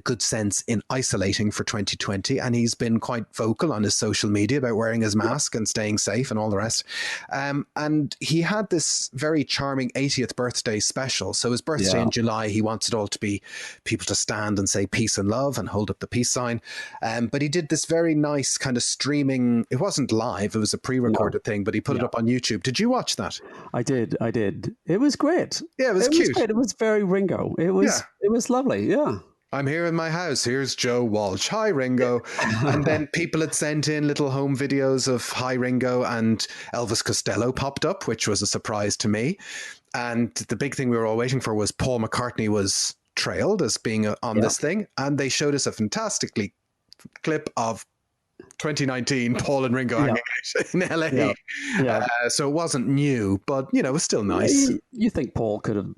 good sense in isolating for 2020, and he's been quite vocal on his social media about wearing his mask and staying safe and all the rest. And he had this very charming 80th birthday special. So his birthday in July, he wants it all to be people to stand and say peace and love and hold up the peace sign. But he did this very nice kind of streaming. It wasn't live, it was a pre-recorded thing, but he put it up on YouTube. Did you watch that? I did. It was great. Yeah, it was cute. Was great. It was very Ringo. It was lovely. Yeah. I'm here in my house. Here's Joe Walsh. Hi, Ringo. And then people had sent in little home videos of Hi, Ringo, and Elvis Costello popped up, which was a surprise to me. And the big thing we were all waiting for was Paul McCartney was trailed as being on this thing. And they showed us a fantastically clip of 2019 Paul and Ringo hanging out in LA. So it wasn't new, but, it was still nice. You think Paul could have,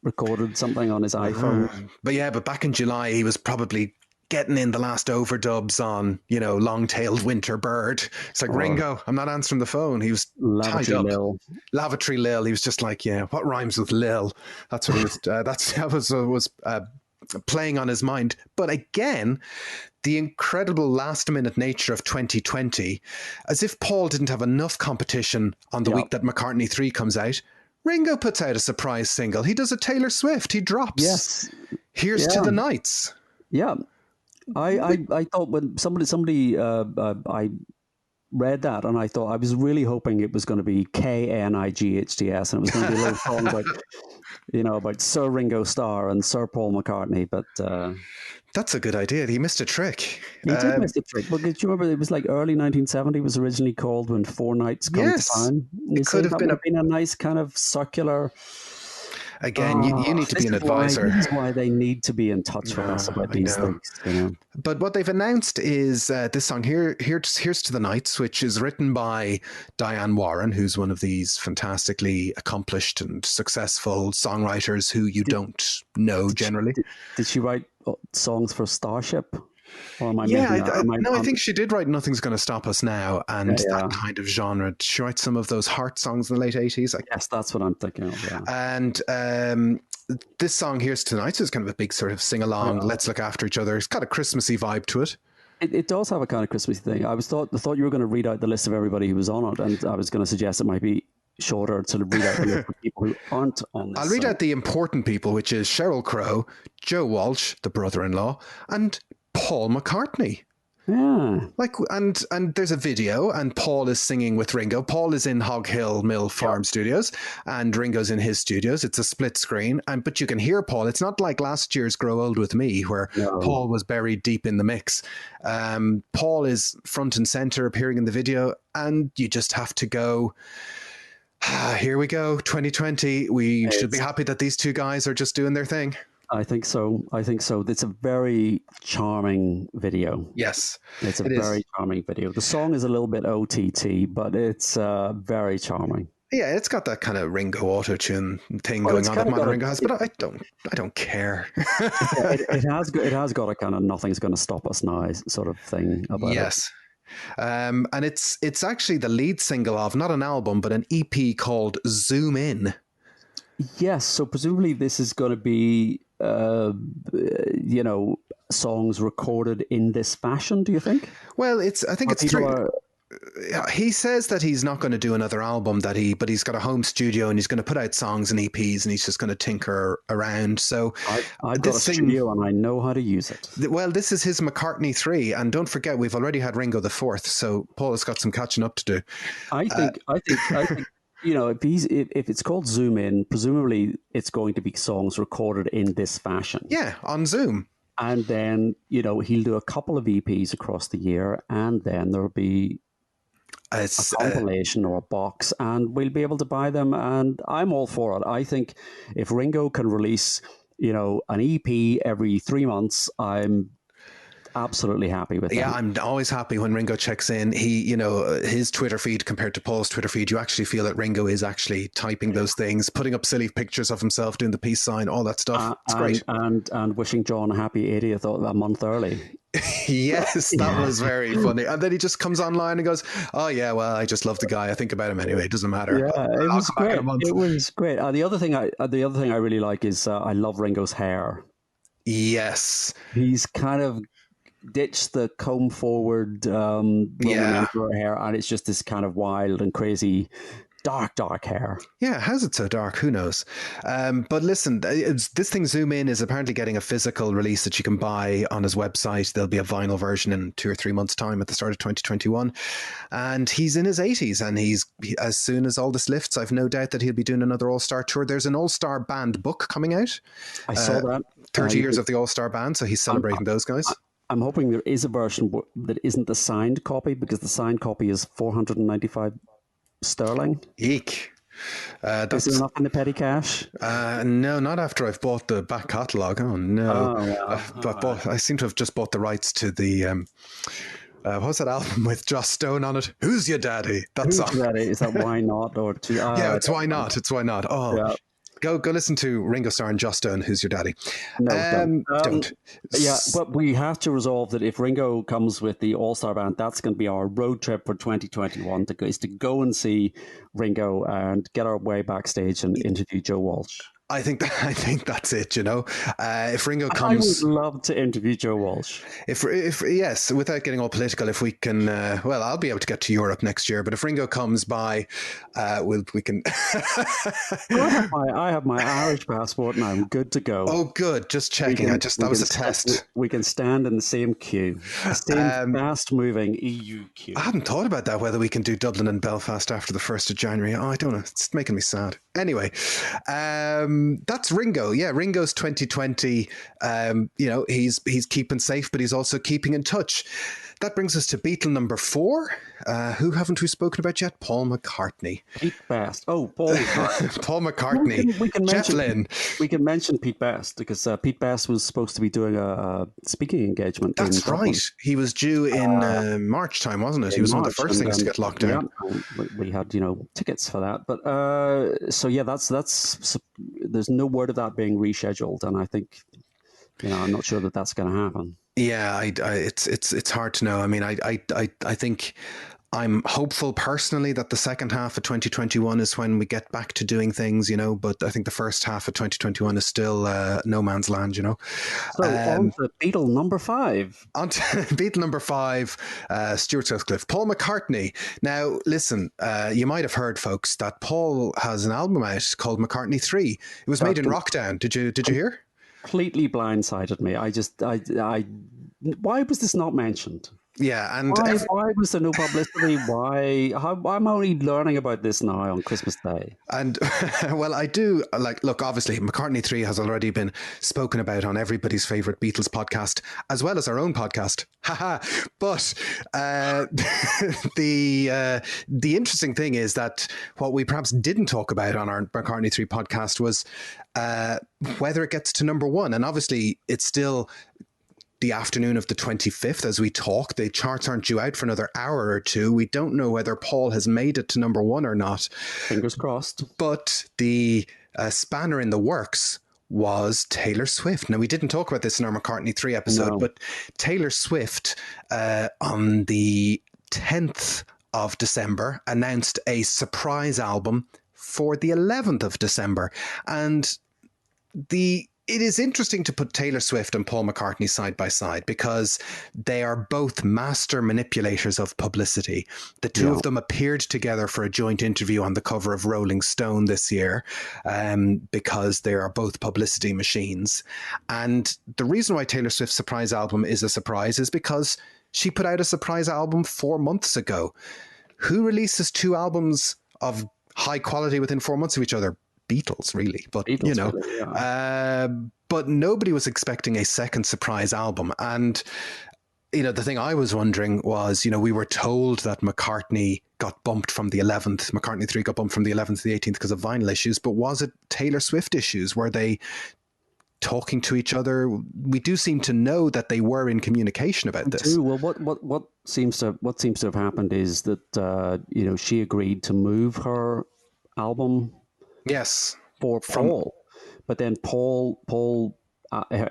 recorded something on his iPhone. But back in July, he was probably getting in the last overdubs on, Long-Tailed Winter Bird. It's like, Ringo, I'm not answering the phone. He was tied up. Lavatory Lil. He was just like, what rhymes with Lil? That's what he was, that was playing on his mind. But again, the incredible last-minute nature of 2020, as if Paul didn't have enough competition on the week that McCartney III comes out, Ringo puts out a surprise single. He does a Taylor Swift. He drops Here's to the Nights. Yeah. I thought when somebody I read that, and I thought, I was really hoping it was going to be KNIGHTS, and it was going to be a little song about, about Sir Ringo Starr and Sir Paul McCartney, but... That's a good idea. He missed a trick. He did miss a trick. Well, do you remember it was like early 1970 was originally called When Four Nights Come to Town? It could have been a nice kind of circular... Again, you need to be an advisor. This is why they need to be in touch with us about these things. But what they've announced is this song, Here's to the Nights, which is written by Diane Warren, who's one of these fantastically accomplished and successful songwriters who you don't know generally. Did she write songs for Starship? Or am I I think she did write Nothing's Gonna Stop Us Now and that kind of genre. She wrote some of those Heart songs in the late 80s. Yes, that's what I'm thinking of, yeah. And this song, Here's Tonight, is kind of a big sort of sing-along, let's look after each other. It's got a Christmassy vibe to it. It does have a kind of Christmassy thing. I thought you were going to read out the list of everybody who was on it, and I was going to suggest it might be shorter to read out the list of people who aren't on this. I'll read out the important people, which is Sheryl Crow, Joe Walsh, the brother-in-law, and Paul McCartney. Yeah. And there's a video, and Paul is singing with Ringo. Paul is in Hog Hill Mill Farm Studios, and Ringo's in his studios. It's a split screen, but you can hear Paul. It's not like last year's Grow Old With Me, where Paul was buried deep in the mix. Paul is front and center appearing in the video, and you just have to go, here we go, 2020. We should be happy that these two guys are just doing their thing. I think so. It's a very charming video. Yes. It's a very charming video. The song is a little bit OTT, but it's very charming. Yeah, it's got that kind of Ringo auto-tune thing going on that Modern Ringo has, but I don't care. it has got a kind of Nothing's Going to Stop Us Now sort of thing about it. Yes. And it's actually the lead single of, not an album, but an EP called Zoom In. Yes, so presumably this is going to be, songs recorded in this fashion, do you think? Well, I think it's three. He says that he's not going to do another album, but he's got a home studio and he's going to put out songs and EPs and he's just going to tinker around. So I've got a studio and I know how to use it. Well, this is his McCartney III, and don't forget we've already had Ringo the Fourth, so Paul has got some catching up to do. I think if it's called Zoom In, presumably it's going to be songs recorded in this fashion. Yeah, on Zoom. And then he'll do a couple of EPs across the year, and then there'll be a compilation or a box, and we'll be able to buy them, and I'm all for it. I think if Ringo can release, an EP every 3 months, I'm absolutely happy with that. Yeah, I'm always happy when Ringo checks in. He, his Twitter feed compared to Paul's Twitter feed, you actually feel that Ringo is actually typing those things, putting up silly pictures of himself, doing the peace sign, all that stuff. It's great. And wishing John a happy 80th a month early. Yes, that was very funny. And then he just comes online and goes, "Oh yeah, well, I just love the guy. I think about him anyway. It doesn't matter." Yeah, it was great. It was great. The other thing I really like is I love Ringo's hair. Yes, he's kind of ditched the comb forward Emperor hair, and it's just this kind of wild and crazy dark hair. Yeah, how's it so dark? Who knows? But listen, this thing Zoom In is apparently getting a physical release that you can buy on his website. There'll be a vinyl version in 2 or 3 months' time at the start of 2021. And he's in his 80s, and as soon as all this lifts, I've no doubt that he'll be doing another All-Star tour. There's an All-Star Band book coming out. I saw that. 30 years of the All-Star Band, so he's celebrating those guys. I'm hoping there is a version that isn't the signed copy, because the signed copy is 495 sterling. Eek. Is there enough in the petty cash? No, not after I've bought the back catalogue. Oh, no. I seem to have just bought the rights to the... what's that album with Joss Stone on it? Who's Your Daddy? That song. Your Daddy? Is that Why Not? Yeah, it's Why Not. It's Why Not. Oh, yeah. Go listen to Ringo Starr and Joss Stone, Who's Your Daddy? No, don't. Yeah, but we have to resolve that if Ringo comes with the All-Star Band, that's going to be our road trip for 2021, is to go and see Ringo and get our way backstage and interview Joe Walsh. I think that's it. If Ringo comes, I would love to interview Joe Walsh. If yes, without getting all political, if we can, well, I'll be able to get to Europe next year. But if Ringo comes by, we can. I have my Irish passport and I'm good to go. Oh, good. Just checking. That was a test. We can stand in the same queue, the same fast-moving EU queue. I hadn't thought about that. Whether we can do Dublin and Belfast after the 1st of January. Oh, I don't know. It's making me sad. Anyway. That's Ringo. Yeah, Ringo's 2020. He's keeping safe, but he's also keeping in touch. That brings us to Beatle number 4. Who haven't we spoken about yet? Paul McCartney. Pete Best. Oh, Paul McCartney. Paul McCartney. Jeff Lynne. We can mention Pete Best because Pete Best was supposed to be doing a speaking engagement. That's right. He was due in March time, wasn't it? He was one of the first things to get locked down. Yeah, we had tickets for that. But that's there's no word of that being rescheduled, and I think I'm not sure that that's going to happen. Yeah, it's hard to know. I mean, I think I'm hopeful personally that the second half of 2021 is when we get back to doing things, but I think the first half of 2021 is still no man's land, So on to Beatle number 5. On to Beatle number 5, Stuart Sutcliffe. Paul McCartney. Now, listen, you might have heard, folks, that Paul has an album out called McCartney III. It was made in Rockdown. Did you hear? Completely blindsided me. Why was this not mentioned? Yeah, and why was there no publicity? I'm only learning about this now on Christmas Day. And well, I do look. Obviously, McCartney III has already been spoken about on everybody's favorite Beatles podcast, as well as our own podcast. Haha! But the interesting thing is that what we perhaps didn't talk about on our McCartney III podcast was whether it gets to number 1, and obviously it's still the afternoon of the 25th as we talk. The charts aren't due out for another hour or two. We don't know whether Paul has made it to number 1 or not. Fingers crossed. But the spanner in the works was Taylor Swift. Now, we didn't talk about this in our McCartney III episode, but Taylor Swift on the 10th of December announced a surprise album for the 11th of December. And the It is interesting to put Taylor Swift and Paul McCartney side by side because they are both master manipulators of publicity. The two of them appeared together for a joint interview on the cover of Rolling Stone this year because they are both publicity machines. And the reason why Taylor Swift's surprise album is a surprise is because she put out a surprise album 4 months ago. Who releases 2 albums of high quality within 4 months of each other? Beatles, really, but Beatles, really, but nobody was expecting a second surprise album. And the thing I was wondering was, we were told that McCartney got bumped from the 11th, McCartney III got bumped from the 11th to the 18th because of vinyl issues, but was it Taylor Swift issues? Were they talking to each other? We do seem to know that they were in communication about this. Well, what seems to have happened is that she agreed to move her album. Yes, for Paul, but then Paul,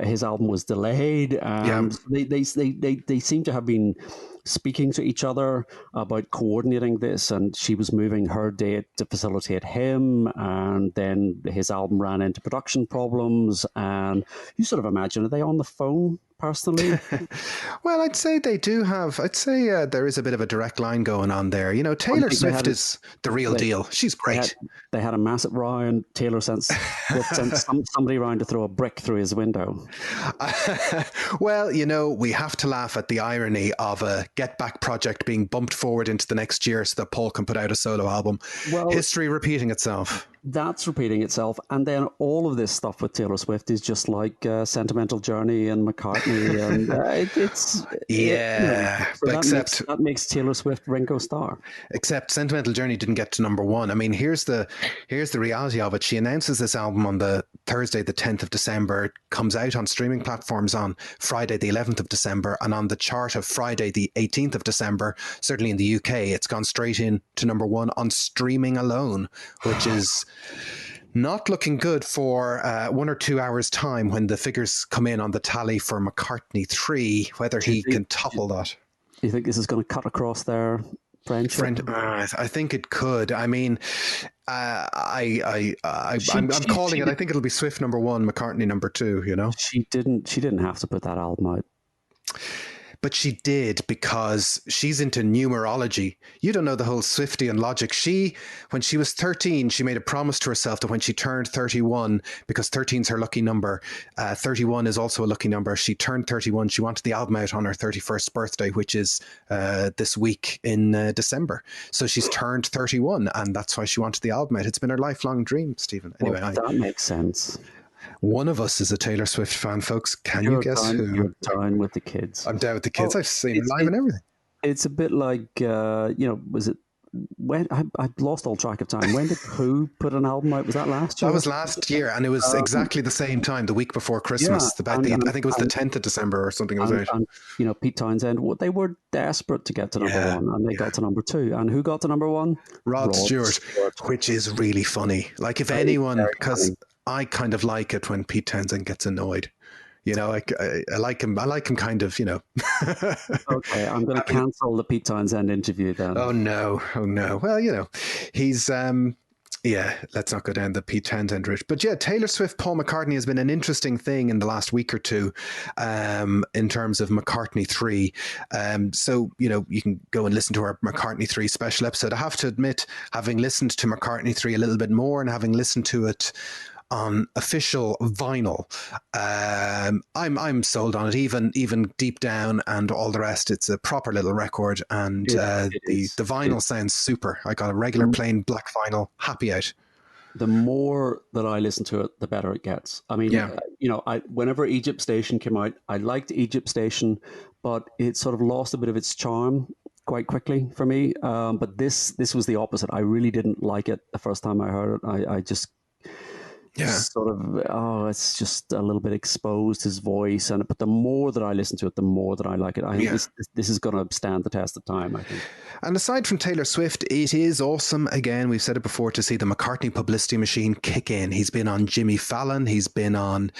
his album was delayed, and they seem to have been speaking to each other about coordinating this, and she was moving her date to facilitate him, and then his album ran into production problems, and you sort of imagine, are they on the phone personally? Well, I'd say they do have. I'd say there is a bit of a direct line going on there. Taylor Swift is the real deal. She's great. They had a massive row, and Taylor sent somebody around to throw a brick through his window. Well, we have to laugh at the irony of a Get Back project being bumped forward into the next year so that Paul can put out a solo album. Well, history repeating itself. That's repeating itself. And then all of this stuff with Taylor Swift is just like Sentimental Journey and McCartney. And that makes Taylor Swift Ringo Starr. Except Sentimental Journey didn't get to number 1. I mean, here's the reality of it. She announces this album on the Thursday, the 10th of December. It comes out on streaming platforms on Friday, the 11th of December. And on the chart of Friday, the 18th of December, certainly in the UK, it's gone straight in to number 1 on streaming alone, which is not looking good for 1 or 2 hours' time when the figures come in on the tally for McCartney III, whether he can topple that. You think this is going to cut across their friendship? I think it could. I mean, I'm calling it. I think it'll be Swift number 1, McCartney number 2, She didn't have to put that album out. But she did, because she's into numerology. You don't know the whole Swiftian logic. When she was 13, she made a promise to herself that when she turned 31, because 13's her lucky number, 31 is also a lucky number. She turned 31. She wanted the album out on her 31st birthday, which is this week in December. So she's turned 31, and that's why she wanted the album out. It's been her lifelong dream, Stephen. Anyway, that makes sense. One of us is a Taylor Swift fan, folks. Can you guess who? You're down with the kids. I'm down with the kids. I've seen it live and everything. It's a bit like, was it when I lost all track of time? When did Who put an album out? Was that last year? That was last year, and it was exactly the same time, the week before Christmas. I think it was the 10th of December or something. And Pete Townsend, they were desperate to get to number 1, and they got to number 2. And who got to number 1? Rod Stewart, which is really funny. Like, if anyone, because I kind of like it when Pete Townsend gets annoyed. I like him. I like him kind of, Okay, I'm going to cancel the Pete Townsend interview then. Oh no. Well, he's let's not go down the Pete Townsend route. But yeah, Taylor Swift, Paul McCartney has been an interesting thing in the last week or two in terms of McCartney III. So, you can go and listen to our McCartney III special episode. I have to admit, having listened to McCartney III a little bit more and having listened to it on official vinyl, I'm sold on it, even deep down and all the rest. It's a proper little record, and the vinyl sounds super. I got a regular plain black vinyl, happy out. The more that I listen to it, the better it gets. I mean, whenever Egypt Station came out, I liked Egypt Station, but it sort of lost a bit of its charm quite quickly for me. But this was the opposite. I really didn't like it the first time I heard it. I just sort of, it's just a little bit exposed, his voice. But the more that I listen to it, the more that I like it. I think this is going to stand the test of time, I think. And aside from Taylor Swift, it is awesome, again, we've said it before, to see the McCartney publicity machine kick in. He's been on Jimmy Fallon. He's been on,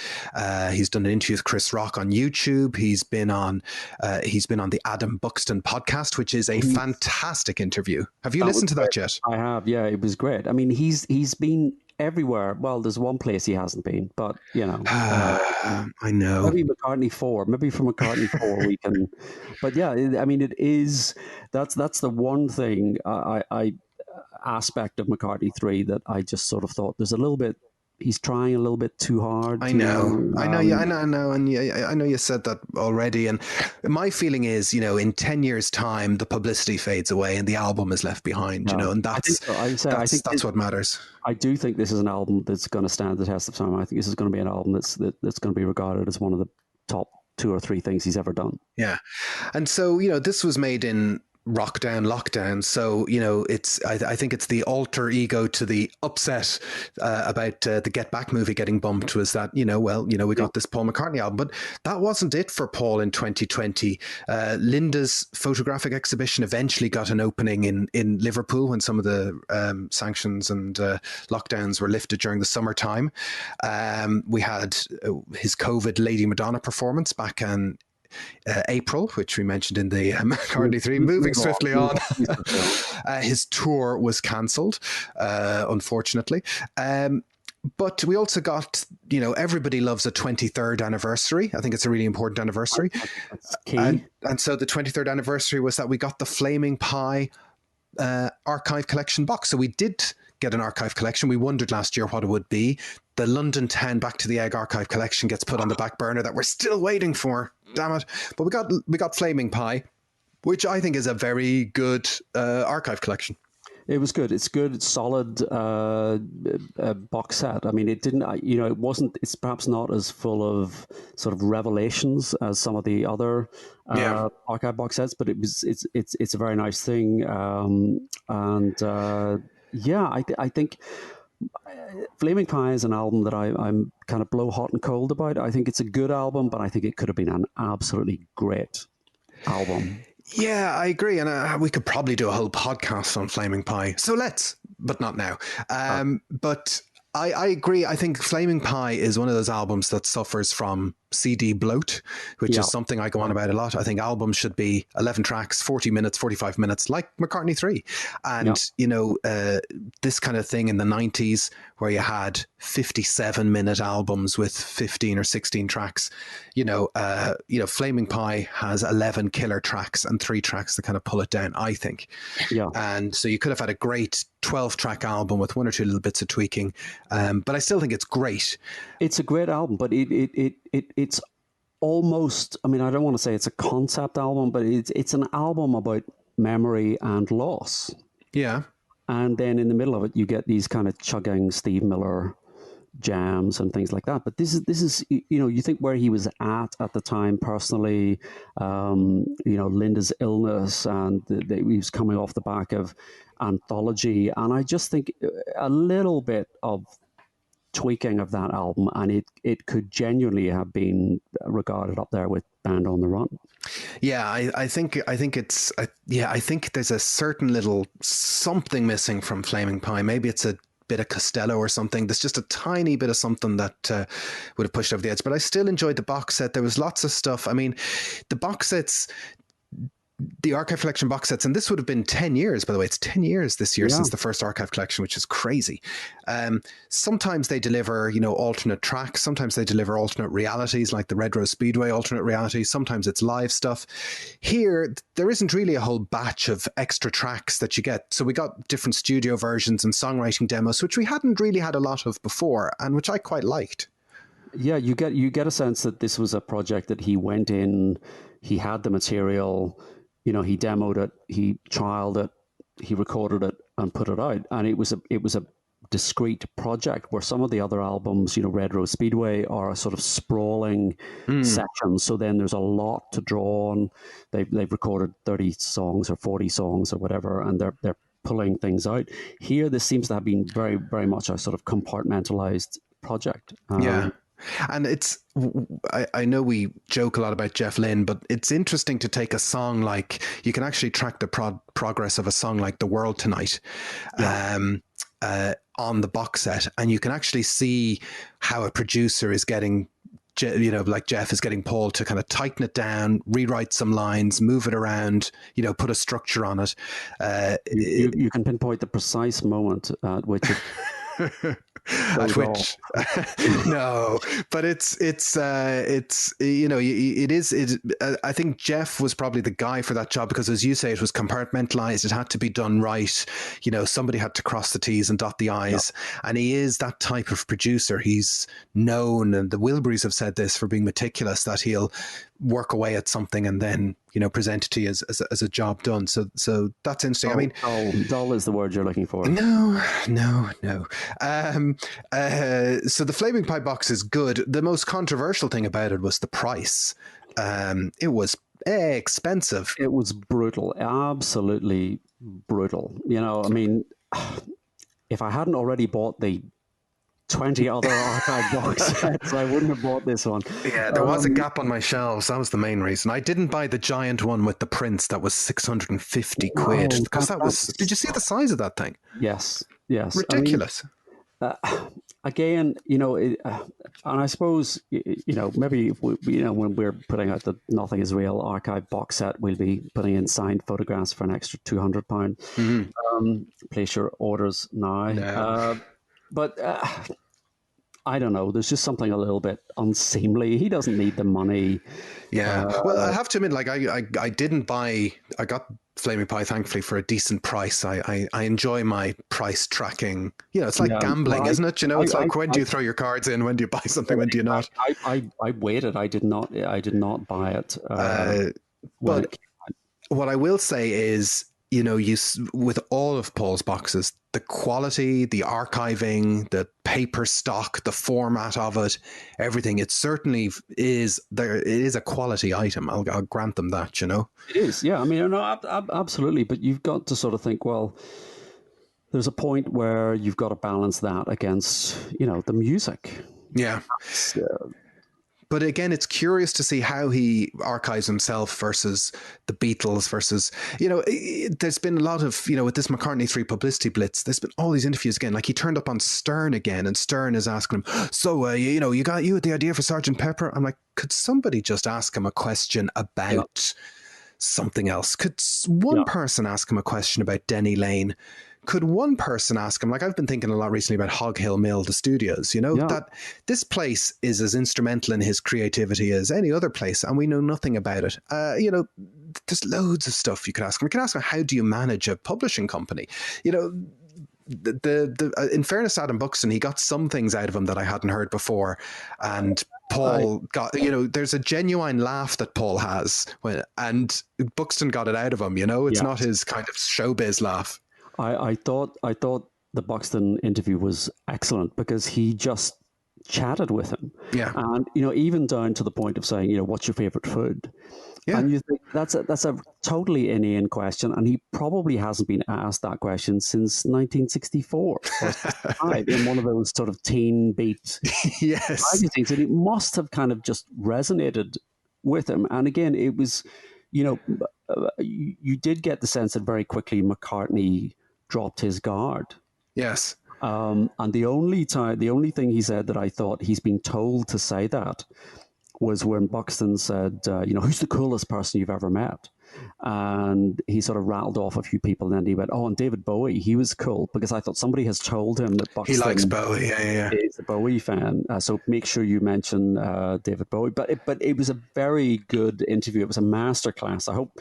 he's done an interview with Chris Rock on YouTube. He's been on the Adam Buxton podcast, which is a fantastic interview. Have you listened to that yet? I have, yeah. It was great. I mean, he's been everywhere. Well, there's one place he hasn't been, but I know. maybe McCartney 4. Maybe from McCartney 4 we can. But yeah, I mean, it is. That's the one thing I aspect of McCartney 3 that I just sort of thought there's a little bit. He's trying a little bit too hard. I know. Yeah, I know, and I know you said that already. And my feeling is, in 10 years' time, the publicity fades away and the album is left behind. And that's that's what matters. I do think this is an album that's going to stand the test of time. I think this is going to be an album that's going to be regarded as one of the top 2 or 3 things he's ever done. Yeah, and so this was made in Rockdown Lockdown, so it's I think it's the alter ego to the upset about the Get Back movie getting bumped, was that we got this Paul McCartney album, but that wasn't it for Paul in 2020. Linda's photographic exhibition eventually got an opening in Liverpool when some of the sanctions and lockdowns were lifted during the summertime. We had his COVID Lady Madonna performance back in April, which we mentioned in the McCartney 3. Moving swiftly on, his tour was cancelled, unfortunately. But we also got, everybody loves a 23rd anniversary. I think it's a really important anniversary. That's key. And so the 23rd anniversary was that we got the Flaming Pie archive collection box. So we did get an archive collection. We wondered last year what it would be. The London Town Back to the Egg archive collection gets put on the back burner that we're still waiting for. Damn it. But we got Flaming Pie, which I think is a very good archive collection. It was good. It's good. It's solid box set. I mean, it didn't. It wasn't. It's perhaps not as full of sort of revelations as some of the other archive box sets, but it's a very nice thing. I think Flaming Pie is an album that I'm kind of blow hot and cold about. I think it's a good album, but I think it could have been an absolutely great album. Yeah, I agree. And we could probably do a whole podcast on Flaming Pie. So let's, but not now. But I agree. I think Flaming Pie is one of those albums that suffers from CD bloat, which is something I go on about a lot. I think albums should be 11 tracks, 40 minutes, 45 minutes, like McCartney 3. And, this kind of thing in the 90s where you had 57-minute albums with 15 or 16 tracks, Flaming Pie has 11 killer tracks and 3 tracks that kind of pull it down, I think. Yeah. And so you could have had a great 12-track album with 1 or 2 little bits of tweaking. But I still think it's great. It's a great album, but it's almost, I mean, I don't want to say it's a concept album, but it's an album about memory and loss. Yeah. And then in the middle of it, you get these kind of chugging Steve Miller jams and things like that. But this is you think where he was at the time personally, Linda's illness, and he was coming off the back of Anthology. And I just think a little bit of tweaking of that album, and it could genuinely have been regarded up there with Band on the Run. Yeah, I think there's a certain little something missing from Flaming Pie. Maybe it's a bit of Costello or something. There's just a tiny bit of something that would have pushed over the edge. But I still enjoyed the box set. There was lots of stuff. I mean, the box sets, the archive collection box sets, and this would have been 10 years, by the way. It's 10 years this year since the first archive collection, which is crazy. Sometimes they deliver, alternate tracks. Sometimes they deliver alternate realities, like the Red Rose Speedway alternate reality. Sometimes it's live stuff. Here, there isn't really a whole batch of extra tracks that you get. So we got different studio versions and songwriting demos, which we hadn't really had a lot of before, and which I quite liked. Yeah, you get a sense that this was a project that he went in, he had the material, he demoed it, he trialed it, he recorded it and put it out. And it was a discrete project where some of the other albums, Red Rose Speedway, are a sort of sprawling sections. So then there's a lot to draw on. They've recorded 30 songs or 40 songs or whatever, and they're pulling things out. Here, this seems to have been very, very much a sort of compartmentalized project. Yeah. And I know we joke a lot about Jeff Lynne, but it's interesting to take a song like, you can actually track the progress of a song like The World Tonight on the box set. And you can actually see how a producer is getting, like Jeff is getting Paul to kind of tighten it down, rewrite some lines, move it around, put a structure on it. You can pinpoint the precise moment at which At which, no, but it's you know, it is. I think Jeff was probably the guy for that job because, as you say, it was compartmentalized. It had to be done right. You know, somebody had to cross the T's and dot the I's, and he is that type of producer. He's known, and the Wilburys have said this, for being meticulous, that he'll work away at something and then, you know, present it to you as a job done. So that's interesting. I mean, dull is the word you're looking for. No. So the Flaming Pie box is good. The most controversial thing about it was the price. It was expensive. It was brutal, absolutely brutal. You know, I mean, if I hadn't already bought the 20 other archive box sets, I wouldn't have bought this one. Yeah, there was a gap on my shelves. That was the main reason. I didn't buy the giant one with the prints that was 650 quid. Because that was... Did you see the size of that thing? Yes. Ridiculous. I mean, again, you know, and I suppose, you know, maybe if we, you know, when we're putting out the Nothing Is Real archive box set, we'll be putting in signed photographs for an extra £200. Mm-hmm. Place your orders now. No. But I don't know. There's just something a little bit unseemly. He doesn't need the money. Yeah. Well, I have to admit, like, I didn't buy. I got Flaming Pie, thankfully, for a decent price. I enjoy my price tracking. You know, it's like gambling, isn't it? You know, it's like, when do you throw your cards in? When do you buy something? When do you not? I waited. I did not buy it. But what I will say is, you know, with all of Paul's boxes, the quality, the archiving, the paper stock, the format of it, everything, it certainly is there. It is a quality item. I'll grant them that, you know. It is, yeah. I mean, no, absolutely. But you've got to sort of think, well, there's a point where you've got to balance that against, you know, the music. Yeah. But again, it's curious to see how he archives himself versus the Beatles versus, you know, there's been a lot of, you know, with this McCartney III publicity blitz, there's been all these interviews again. Like, he turned up on Stern again, and Stern is asking him, so, you know, you got the idea for Sgt. Pepper? I'm like, could somebody just ask him a question about something else? Could one person ask him a question about Denny Lane? Could one person ask him, like, I've been thinking a lot recently about Hog Hill Mill, the studios, you know, that this place is as instrumental in his creativity as any other place, and we know nothing about it. You know, there's loads of stuff you could ask him. You could ask him, how do you manage a publishing company? You know, in fairness to Adam Buxton, he got some things out of him that I hadn't heard before, and Paul got, you know, there's a genuine laugh that Paul has, and Buxton got it out of him, you know, it's not his kind of showbiz laugh. I thought the Buxton interview was excellent because he just chatted with him. Yeah. And, you know, even down to the point of saying, you know, what's your favorite food? Yeah. And you think that's a totally inane question, and he probably hasn't been asked that question since 1964 or 65 in one of those sort of teen beat magazines, and it must have kind of just resonated with him. And again, it was, you know, you did get the sense that very quickly McCartney dropped his guard. Yes. And the only thing he said that I thought he's been told to say that was when Buxton said, you know, who's the coolest person you've ever met? And he sort of rattled off a few people, and then he went, and David Bowie, he was cool, because I thought somebody has told him that Buxton, he likes Bowie, is a Bowie fan, so make sure you mention David Bowie. But it was a very good interview. It was a masterclass. I hope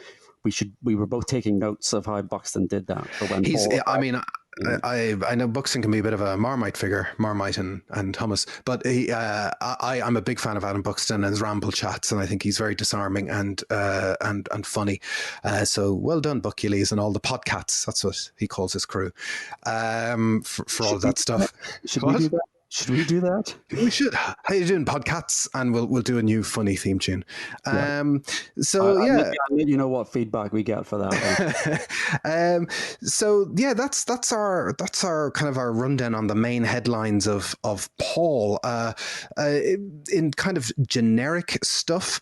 we were both taking notes of how Buxton did that. For when I know Buxton can be a bit of a Marmite figure, Marmite and hummus, but I'm a big fan of Adam Buxton and his ramble chats, and I think he's very disarming and funny. So well done, Buckules, and all the podcats. That's what he calls his crew, for all of that stuff. Should we do that? Should we do that? We should. How you doing, podcats? And we'll do a new funny theme tune. I'll let you know what feedback we get for that. That's our kind of our rundown on the main headlines of Paul. In kind of generic stuff,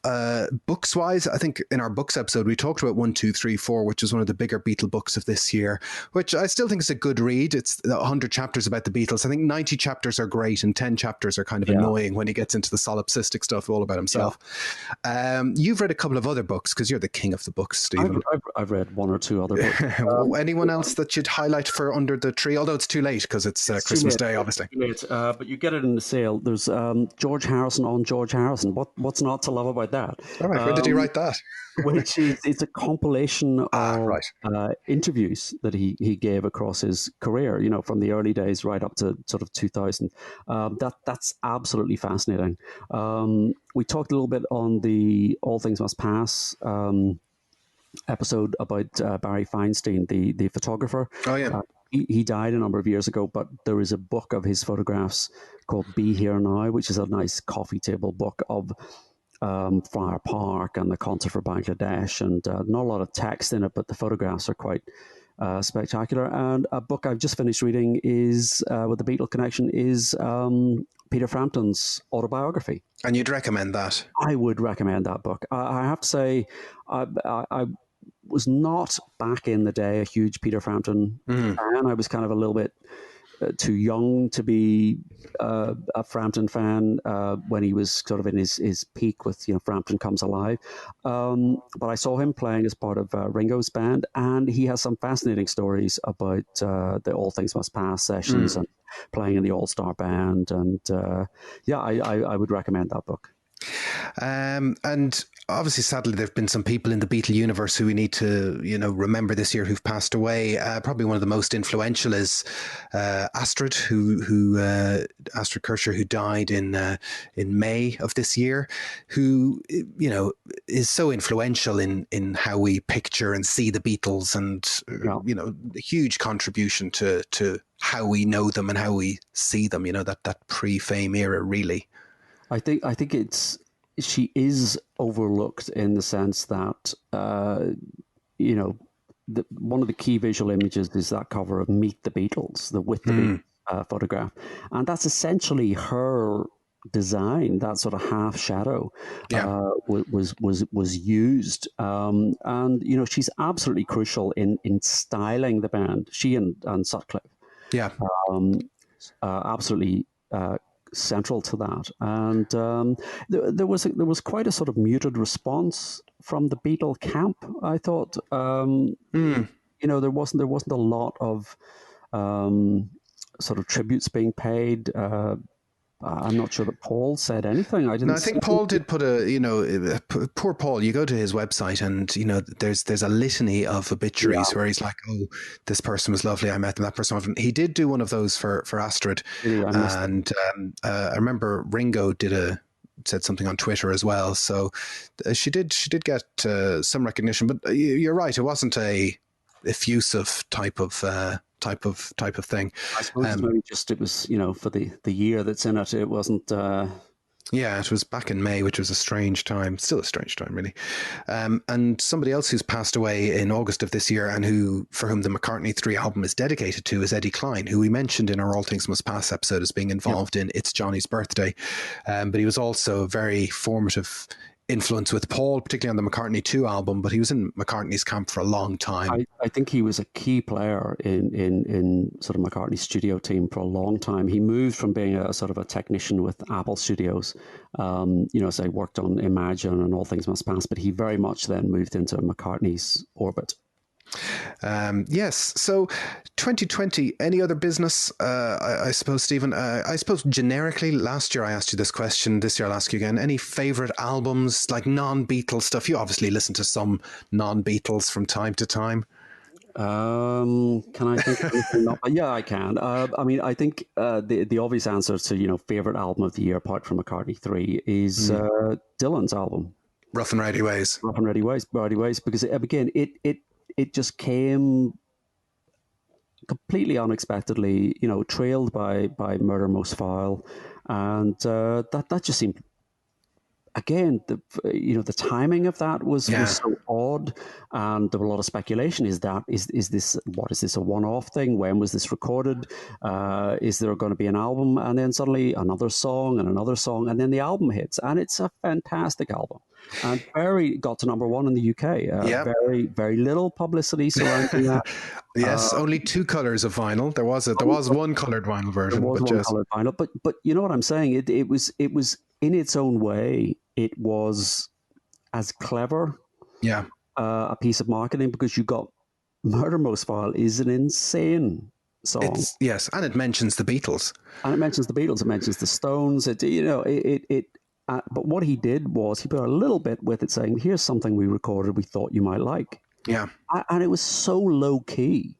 books wise, I think in our books episode we talked about 1, 2, 3, 4, which is one of the bigger Beatle books of this year, which I still think is a good read. It's 100 chapters about the Beatles. I think 90 chapters are great, and 10 chapters are kind of annoying when he gets into the solipsistic stuff all about himself. You've read a couple of other books, because you're the king of the books, Stephen. I've read one or two other books. Anyone else that you'd highlight for Under the Tree? Although it's too late, because it's Christmas Day, obviously. But you get it in the sale. There's George Harrison on George Harrison. What's not to love about that? All right, when did he write that? Which is, it's a compilation of interviews that he gave across his career, from the early days right up to sort of 2000. That's absolutely fascinating. We talked a little bit on the All Things Must Pass episode about Barry Feinstein, the photographer. Oh, yeah. He died a number of years ago, but there is a book of his photographs called Be Here Now, which is a nice coffee table book of Friar Park and the concert for Bangladesh, and not a lot of text in it, but the photographs are quite spectacular. And a book I've just finished reading is, with the Beatle connection, is Peter Frampton's Autobiography. And you'd recommend that? I would recommend that book. I have to say, I was not back in the day a huge Peter Frampton fan. I was kind of a little bit too young to be a Frampton fan when he was sort of in his peak with Frampton Comes Alive. But I saw him playing as part of Ringo's band, and he has some fascinating stories about the All Things Must Pass sessions and playing in the All-Star Band. And I would recommend that book. And obviously, sadly, there have been some people in the Beatle universe who we need to, remember this year who've passed away. Probably one of the most influential is Astrid, Astrid Kircher, who died in May of this year, who is so influential in how we picture and see the Beatles, and a huge contribution to how we know them and how we see them. That pre-fame era, really. I think she is overlooked in the sense that one of the key visual images is that cover of Meet the Beatles, the With the Beatles photograph, and that's essentially her design. That sort of half shadow was used, and she's absolutely crucial in styling the band. She and Sutcliffe, absolutely. Central to that, and there was quite a sort of muted response from the Beatle camp. I thought, there wasn't a lot of sort of tributes being paid. I'm not sure that Paul said anything. I think Paul did put poor Paul. You go to his website and there's a litany of obituaries where he's like, oh, this person was lovely, I met them, that person. He did do one of those for Astrid, and I remember Ringo said something on Twitter as well. So she did get some recognition, but you're right, it wasn't a effusive type of thing. I suppose maybe just it was for the year that's in it. It wasn't. It was back in May, which was a strange time. Still a strange time, really. And somebody else who's passed away in August of this year, and for whom the McCartney III album is dedicated to, is Eddie Klein, who we mentioned in our All Things Must Pass episode as being involved in It's Johnny's Birthday. But he was also a very formative influence with Paul, particularly on the McCartney II album, but he was in McCartney's camp for a long time. I think he was a key player in sort of McCartney's studio team for a long time. He moved from being a sort of a technician with Apple Studios, so he worked on Imagine and All Things Must Pass, but he very much then moved into McCartney's orbit. Yes. So 2020, any other business, I suppose, Stephen? I suppose generically, last year I asked you this question. This year I'll ask you again. Any favourite albums, like non-Beatles stuff? You obviously listen to some non-Beatles from time to time. Can I think of anything? Yeah, I can. I think the obvious answer to, favourite album of the year, apart from McCartney III, is Dylan's album. Rough and Ready Ways. Rough and Ready Ways, because it just came completely unexpectedly, trailed by Murder Most Foul, and that just seemed again, the timing of that was so odd, and there were a lot of speculation. Is this a one-off thing? When was this recorded? Is there going to be an album? And then suddenly another song, and then the album hits, and it's a fantastic album. And got to number one in the UK. Very, very little publicity surrounding that. Yes, only 2 colors of vinyl. There was one colored vinyl version. There was one colored vinyl, but you know what I'm saying? It was in its own way. It was as clever. Yeah. A piece of marketing, because you got Murder Most Vile is an insane song. Yes, and it mentions the Beatles. It mentions the Stones. But what he did was he put a little bit with it, saying, "Here's something we recorded we thought you might like." Yeah. And it was so low key,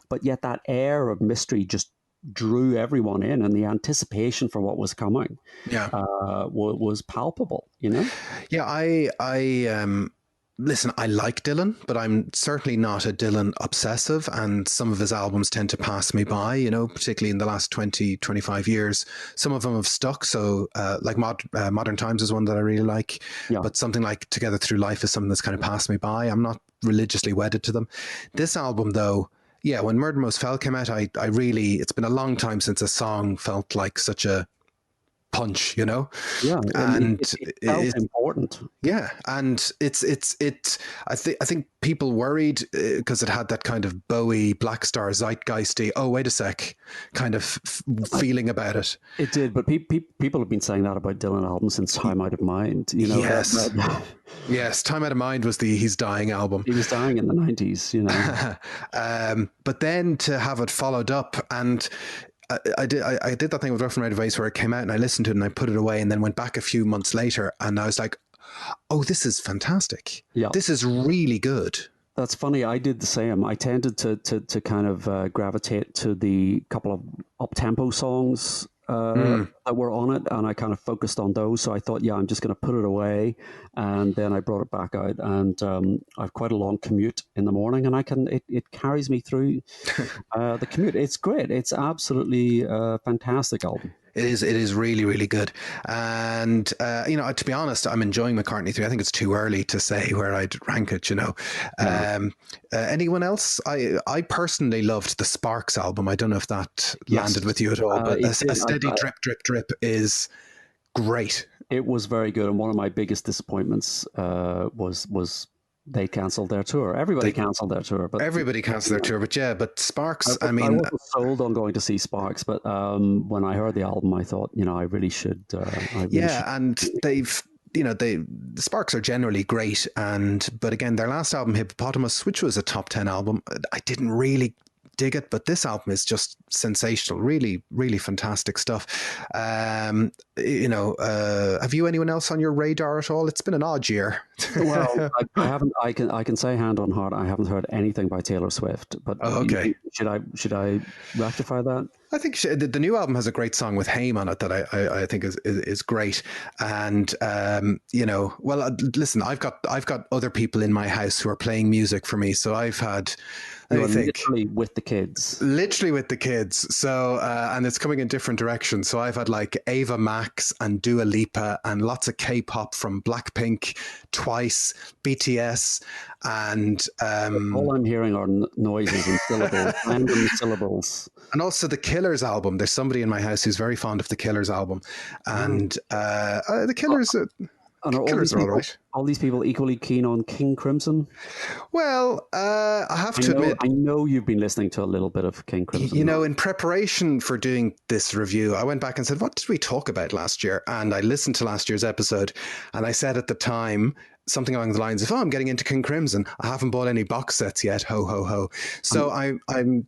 but yet that air of mystery just drew everyone in, and the anticipation for what was coming was palpable, you know? Yeah, I listen, I like Dylan, but I'm certainly not a Dylan obsessive, and some of his albums tend to pass me by, you know, particularly in the last 20, 25 years. Some of them have stuck, so like Modern Times is one that I really like, but something like Together Through Life is something that's kind of passed me by. I'm not religiously wedded to them. This album, though, when Murder Most Foul came out, I really, it's been a long time since a song felt like such a punch, you know? Yeah, and it felt important. Yeah, and I think people worried because it had that kind of Bowie, Black Star, zeitgeisty, oh, wait a sec, kind of feeling about it. It did, but people have been saying that about Dylan albums since Time Out of Mind, you know? Yes. Yes, Time Out of Mind was the He's Dying album. He was dying in the 90s, you know? But then to have it followed up, and I did that thing with Rough and Rowdy Vase where it came out and I listened to it and I put it away and then went back a few months later and I was like, oh, this is fantastic. Yeah. This is really good. That's funny. I did the same. I tended to kind of gravitate to the couple of up-tempo songs that were on it, and I kind of focused on those. So I thought, I'm just going to put it away, and then I brought it back out. And I've quite a long commute in the morning, and it carries me through the commute. It's great. It's absolutely a fantastic album. It is really, really good. And, to be honest, I'm enjoying McCartney III. I think it's too early to say where I'd rank it, you know. Anyone else? I personally loved the Sparks album. I don't know if that landed with you at all, but a steady drip, drip, drip is great. It was very good. And one of my biggest disappointments was they cancelled their tour. Everybody cancelled their tour. But Sparks, I wasn't sold on going to see Sparks, but when I heard the album, I thought, I really should. And the Sparks are generally great. But again, their last album, Hippopotamus, which was a top 10 album, I didn't really dig it, but this album is just sensational. Really, really fantastic stuff. Have you anyone else on your radar at all? It's been an odd year. Well, I haven't. I can say hand on heart, I haven't heard anything by Taylor Swift. But okay, should I rectify that? I think the new album has a great song with Haim on it that I think is great. And listen, I've got other people in my house who are playing music for me, so I've had. Literally with the kids. So, and it's coming in different directions. So I've had like Ava Max and Dua Lipa and lots of K-pop from Blackpink, Twice, BTS, and all I'm hearing are noises and syllables, random syllables. And also the Killers album. There's somebody in my house who's very fond of the Killers album, and the Killers. And are all these people equally keen on King Crimson? Well, I have to admit... I know you've been listening to a little bit of King Crimson. In preparation for doing this review, I went back and said, what did we talk about last year? And I listened to last year's episode, and I said at the time something along the lines of, I'm getting into King Crimson. I haven't bought any box sets yet. Ho, ho, ho. So I'm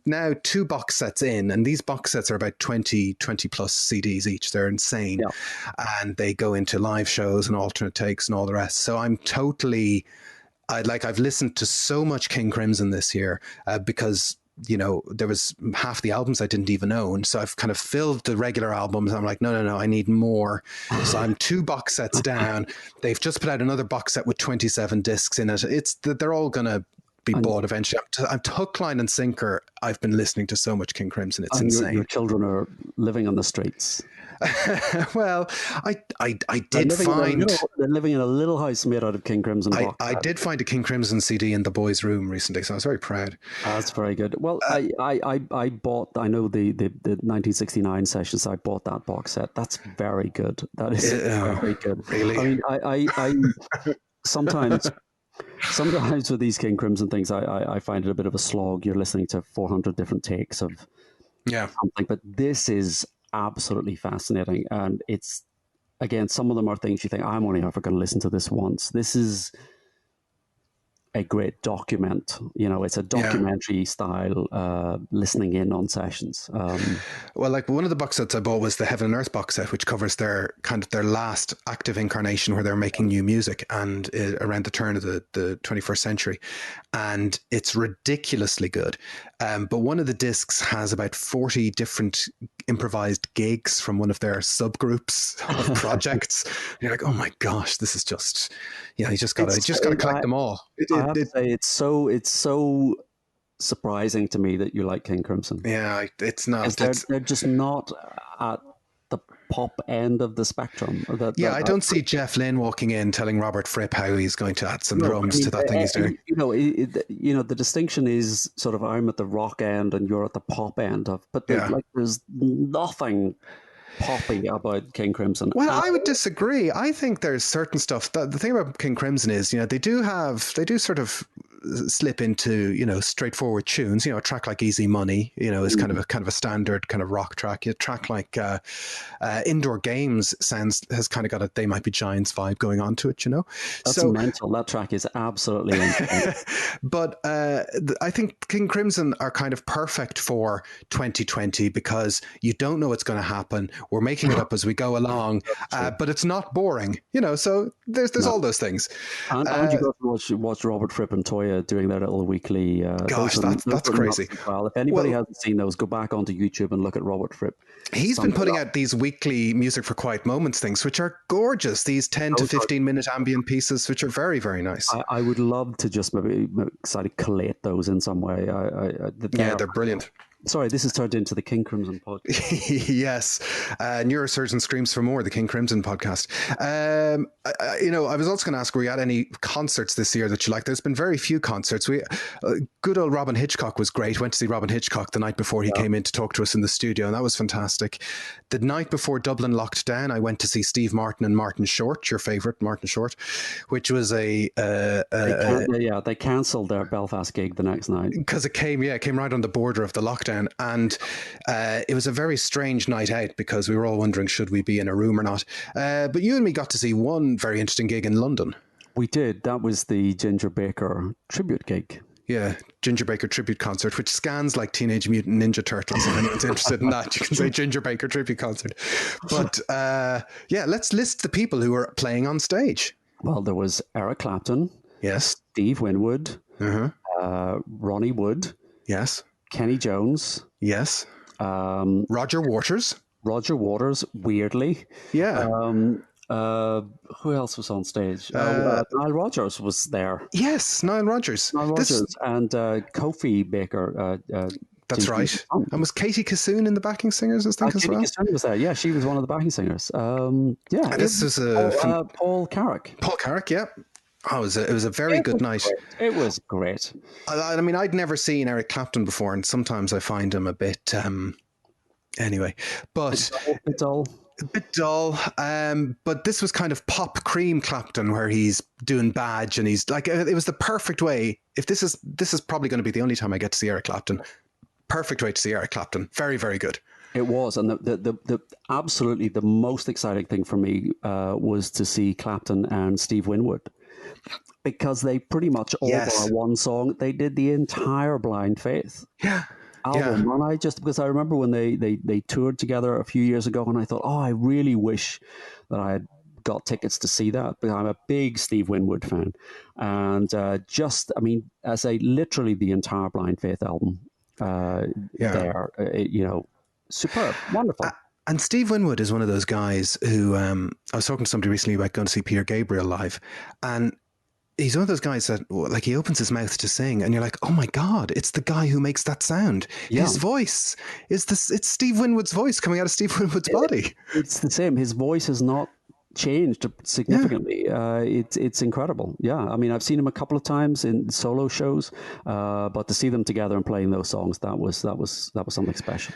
now 2 box sets in, and these box sets are about 20 plus CDs each. They're insane. Yeah. And they go into live shows and alternate takes and all the rest. So I'm totally... I've listened to so much King Crimson this year because... there was half the albums I didn't even own. So I've kind of filled the regular albums. I'm like, no, I need more. So I'm 2 box sets down. They've just put out another box set with 27 discs in it. They're all going to be bought eventually. I'm hook, line and sinker. I've been listening to so much King Crimson. It's insane. Your children are living on the streets. Well, I did find they're living in a little house made out of King Crimson box. I did find a King Crimson CD in the boys' room recently, so I was very proud. That's very good. Well, I bought, I know the 1969 sessions, I bought that box set. That's very good. That is very good. Really? I mean, I sometimes with these King Crimson things, I find it a bit of a slog. You're listening to 400 different takes of something, but this is absolutely fascinating. And it's, again, some of them are things you think, I'm only ever going to listen to this once. This is a great document. It's a documentary style listening in on sessions. Well, like one of the box sets I bought was the Heaven and Earth box set, which covers their last active incarnation where they're making new music, and around the turn of the 21st century, and it's ridiculously good. But one of the discs has about 40 different improvised gigs from one of their subgroups of projects. You're like, oh my gosh, this is just, you just got to collect them all. I have to say, it's so surprising to me that you like King Crimson. Yeah, it's not. They're just not at the pop end of the spectrum. I don't see Jeff Lynne walking in telling Robert Fripp how he's going to add some drums to that thing he's doing. The distinction is sort of, I'm at the rock end and you're at the pop end of, but there's nothing poppy about King Crimson. Well, I would disagree. I think there's certain stuff that the thing about King Crimson is, they do sort of slip into, straightforward tunes. A track like Easy Money, is kind of a standard kind of rock track. A track like Indoor Games has kind of got a They Might Be Giants vibe going on to it, That's mental. That track is absolutely But I think King Crimson are kind of perfect for 2020 because you don't know what's going to happen. We're making it up as we go along, but it's not boring, so there's all those things. And you got to watch Robert Fripp and Toya doing their little weekly. Gosh, that's crazy. Well, if anybody hasn't seen those, go back onto YouTube and look at Robert Fripp. He's been putting out these weekly Music for Quiet Moments things, which are gorgeous. These 10 to 15 minute ambient pieces, which are very, very nice. I would love to just maybe collate those in some way. They're brilliant. Sorry, this has turned into the King Crimson podcast. Yes. Neurosurgeon Screams for More, the King Crimson podcast. I was also going to ask, were you at any concerts this year that you liked? There's been very few concerts. Good old Robin Hitchcock was great. Went to see Robin Hitchcock the night before he came in to talk to us in the studio, and that was fantastic. The night before Dublin locked down, I went to see Steve Martin and Martin Short, your favourite, Martin Short, which was they cancelled their Belfast gig the next night. Because it came right on the border of the lockdown. And it was a very strange night out because we were all wondering, should we be in a room or not? But you and me got to see one very interesting gig in London. We did. That was the Ginger Baker tribute gig. Yeah, Ginger Baker tribute concert, which scans like Teenage Mutant Ninja Turtles. If anyone's interested in that, you can say Ginger Baker tribute concert. But let's list the people who were playing on stage. Well, there was Eric Clapton. Yes. Steve Winwood. Ronnie Wood. Yes. Kenny Jones. Yes. Roger Waters. Weirdly. Yeah. Who else was on stage? Nile Rodgers was there. Yes, Nile Rodgers. And Kofi Baker. That's right. And was Katie Kassoon in the backing singers, I think, as well? Katie Kassoon was there. Yeah, she was one of the backing singers. This is Paul Carrick. Paul Carrick, yeah. Oh, it was a very good night. It was great. I mean, I'd never seen Eric Clapton before, and sometimes I find him a bit, anyway. But a bit dull. But this was kind of pop cream Clapton, where he's doing Badge, and he's like, it was the perfect way. If this is probably going to be the only time I get to see Eric Clapton. Perfect way to see Eric Clapton. Very, very good. It was, and the absolutely the most exciting thing for me was to see Clapton and Steve Winwood. Because they pretty much all bar one song, they did the entire Blind Faith album. And because I remember when they toured together a few years ago, and I thought, I really wish that I had got tickets to see that, because I'm a big Steve Winwood fan. And literally the entire Blind Faith album superb, wonderful. And Steve Winwood is one of those guys who, I was talking to somebody recently about going to see Peter Gabriel live, and he's one of those guys that, like, he opens his mouth to sing, and you're like, oh my God, it's the guy who makes that sound. Yeah. His voice is this, it's Steve Winwood's voice coming out of Steve Winwood's body. It's the same. His voice has not changed significantly. It's incredible. Yeah, I mean, I've seen him a couple of times in solo shows, but to see them together and playing those songs, that was something special.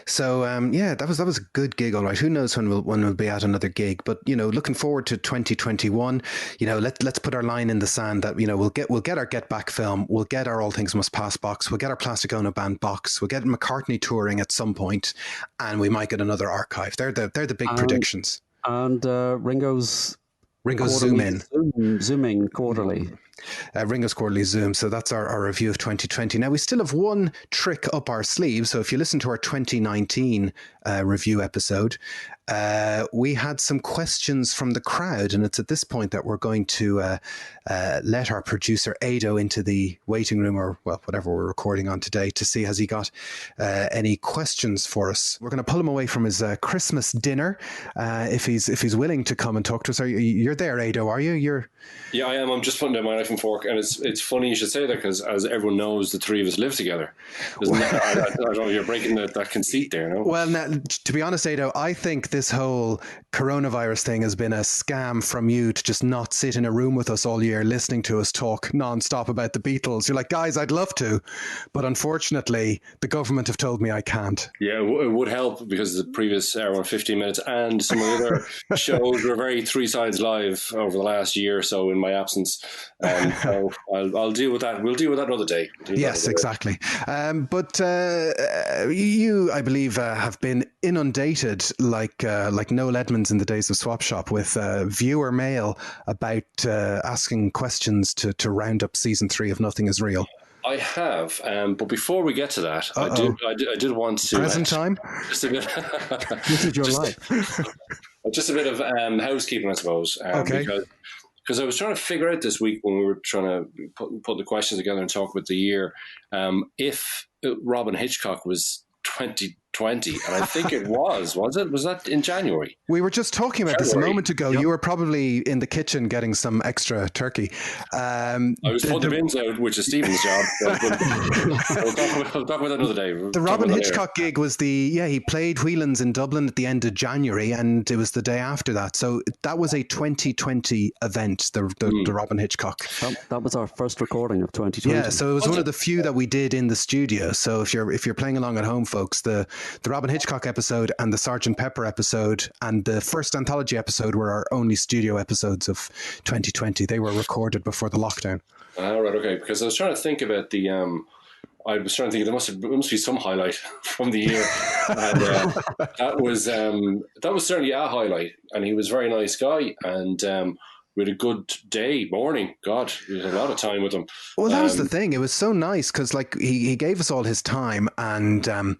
So that was a good gig, all right. Who knows when we'll be at another gig? But looking forward to 2021. Let's put our line in the sand that we'll get our Get Back film, we'll get our All Things Must Pass box, we'll get our Plastic Ono Band box, we'll get McCartney touring at some point, and we might get another archive. They're the big predictions. And Ringo's zooming quarterly. Ringo's quarterly Zoom. So that's our review of 2020. Now, we still have one trick up our sleeve. So if you listen to our 2019 review episode, we had some questions from the crowd. And it's at this point that we're going to let our producer Ado into the waiting room, or whatever we're recording on today, to see has he got any questions for us. We're going to pull him away from his Christmas dinner if he's willing to come and talk to us. You're there, Ado, are you? Yeah, I am. I'm just putting down my knife and fork, and it's funny you should say that, because as everyone knows, the three of us live together. I don't know, you're breaking that conceit there, no? Well, now, to be honest, Ado, I think this whole coronavirus thing has been a scam from you to just not sit in a room with us all year listening to us talk non-stop about the Beatles. You're like, guys, I'd love to, but unfortunately, the government have told me I can't. Yeah, it would help, because the previous hour and 15 minutes and some of the other shows were very Three Sides Live over the last year or so in my absence. So I'll deal with that. We'll deal with that another day. Yes, exactly. But you, I believe, have been inundated like Noel Edmonds in the days of Swap Shop with viewer mail about asking questions to round up season 3 of Nothing Is Real. I have, but before we get to that, I did want to present time. Just a bit. This is your life. Just a bit of housekeeping, I suppose. Okay. Because I was trying to figure out this week when we were trying to put the questions together and talk about the year, if Robin Hitchcock was 2020, and I think it was it? Was that in January? We were just talking about this a moment ago. Yep. You were probably in the kitchen getting some extra turkey. I was putting the bins out, which is Stephen's job. We'll talk about that another day. The Robin Hitchcock gig was he played Whelan's in Dublin at the end of January, and it was the day after that. So that was a 2020 event, the Robin Hitchcock. That was our first recording of 2020. Yeah, so it was one of the few that we did in the studio. So if you're playing along at home, folks, the Robin Hitchcock episode and the Sgt. Pepper episode and the first anthology episode were our only studio episodes of 2020. They were recorded before the lockdown. All right, okay. Because I was trying to think about the. I was trying to think there must be some highlight from the year, and that was certainly a highlight. And he was a very nice guy, and we had a good morning. God, we had a lot of time with him. Well, that was the thing. It was so nice because, like, he gave us all his time, and I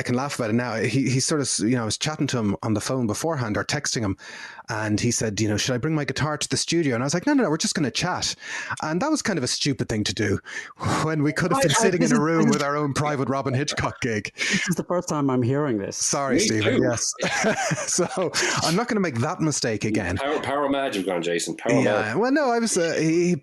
can laugh about it now. He sort of, I was chatting to him on the phone beforehand or texting him, and he said, should I bring my guitar to the studio? And I was like, no, we're just going to chat. And that was kind of a stupid thing to do when we could have been sitting in a room with our own private Robin Hitchcock gig. This is the first time I'm hearing this. Sorry, Stephen. Yes. So I'm not going to make that mistake again. Power magic gone, Jason. Power well, no, I was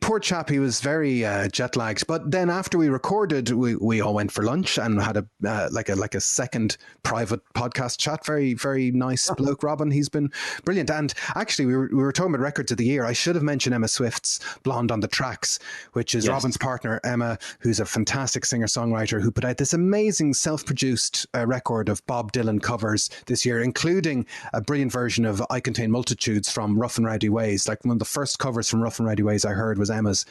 poor chap. He was very jet lagged. But then after we recorded, we all went for lunch and had a second private podcast chat. Very, very nice bloke, Robin. He's been brilliant. And actually, we were talking about records of the year. I should have mentioned Emma Swift's Blonde on the Tracks, which is Robin's partner, Emma, who's a fantastic singer-songwriter who put out this amazing self-produced record of Bob Dylan covers this year, including a brilliant version of I Contain Multitudes from Rough and Rowdy Ways. Like, one of the first covers from Rough and Rowdy Ways I heard was Emma's.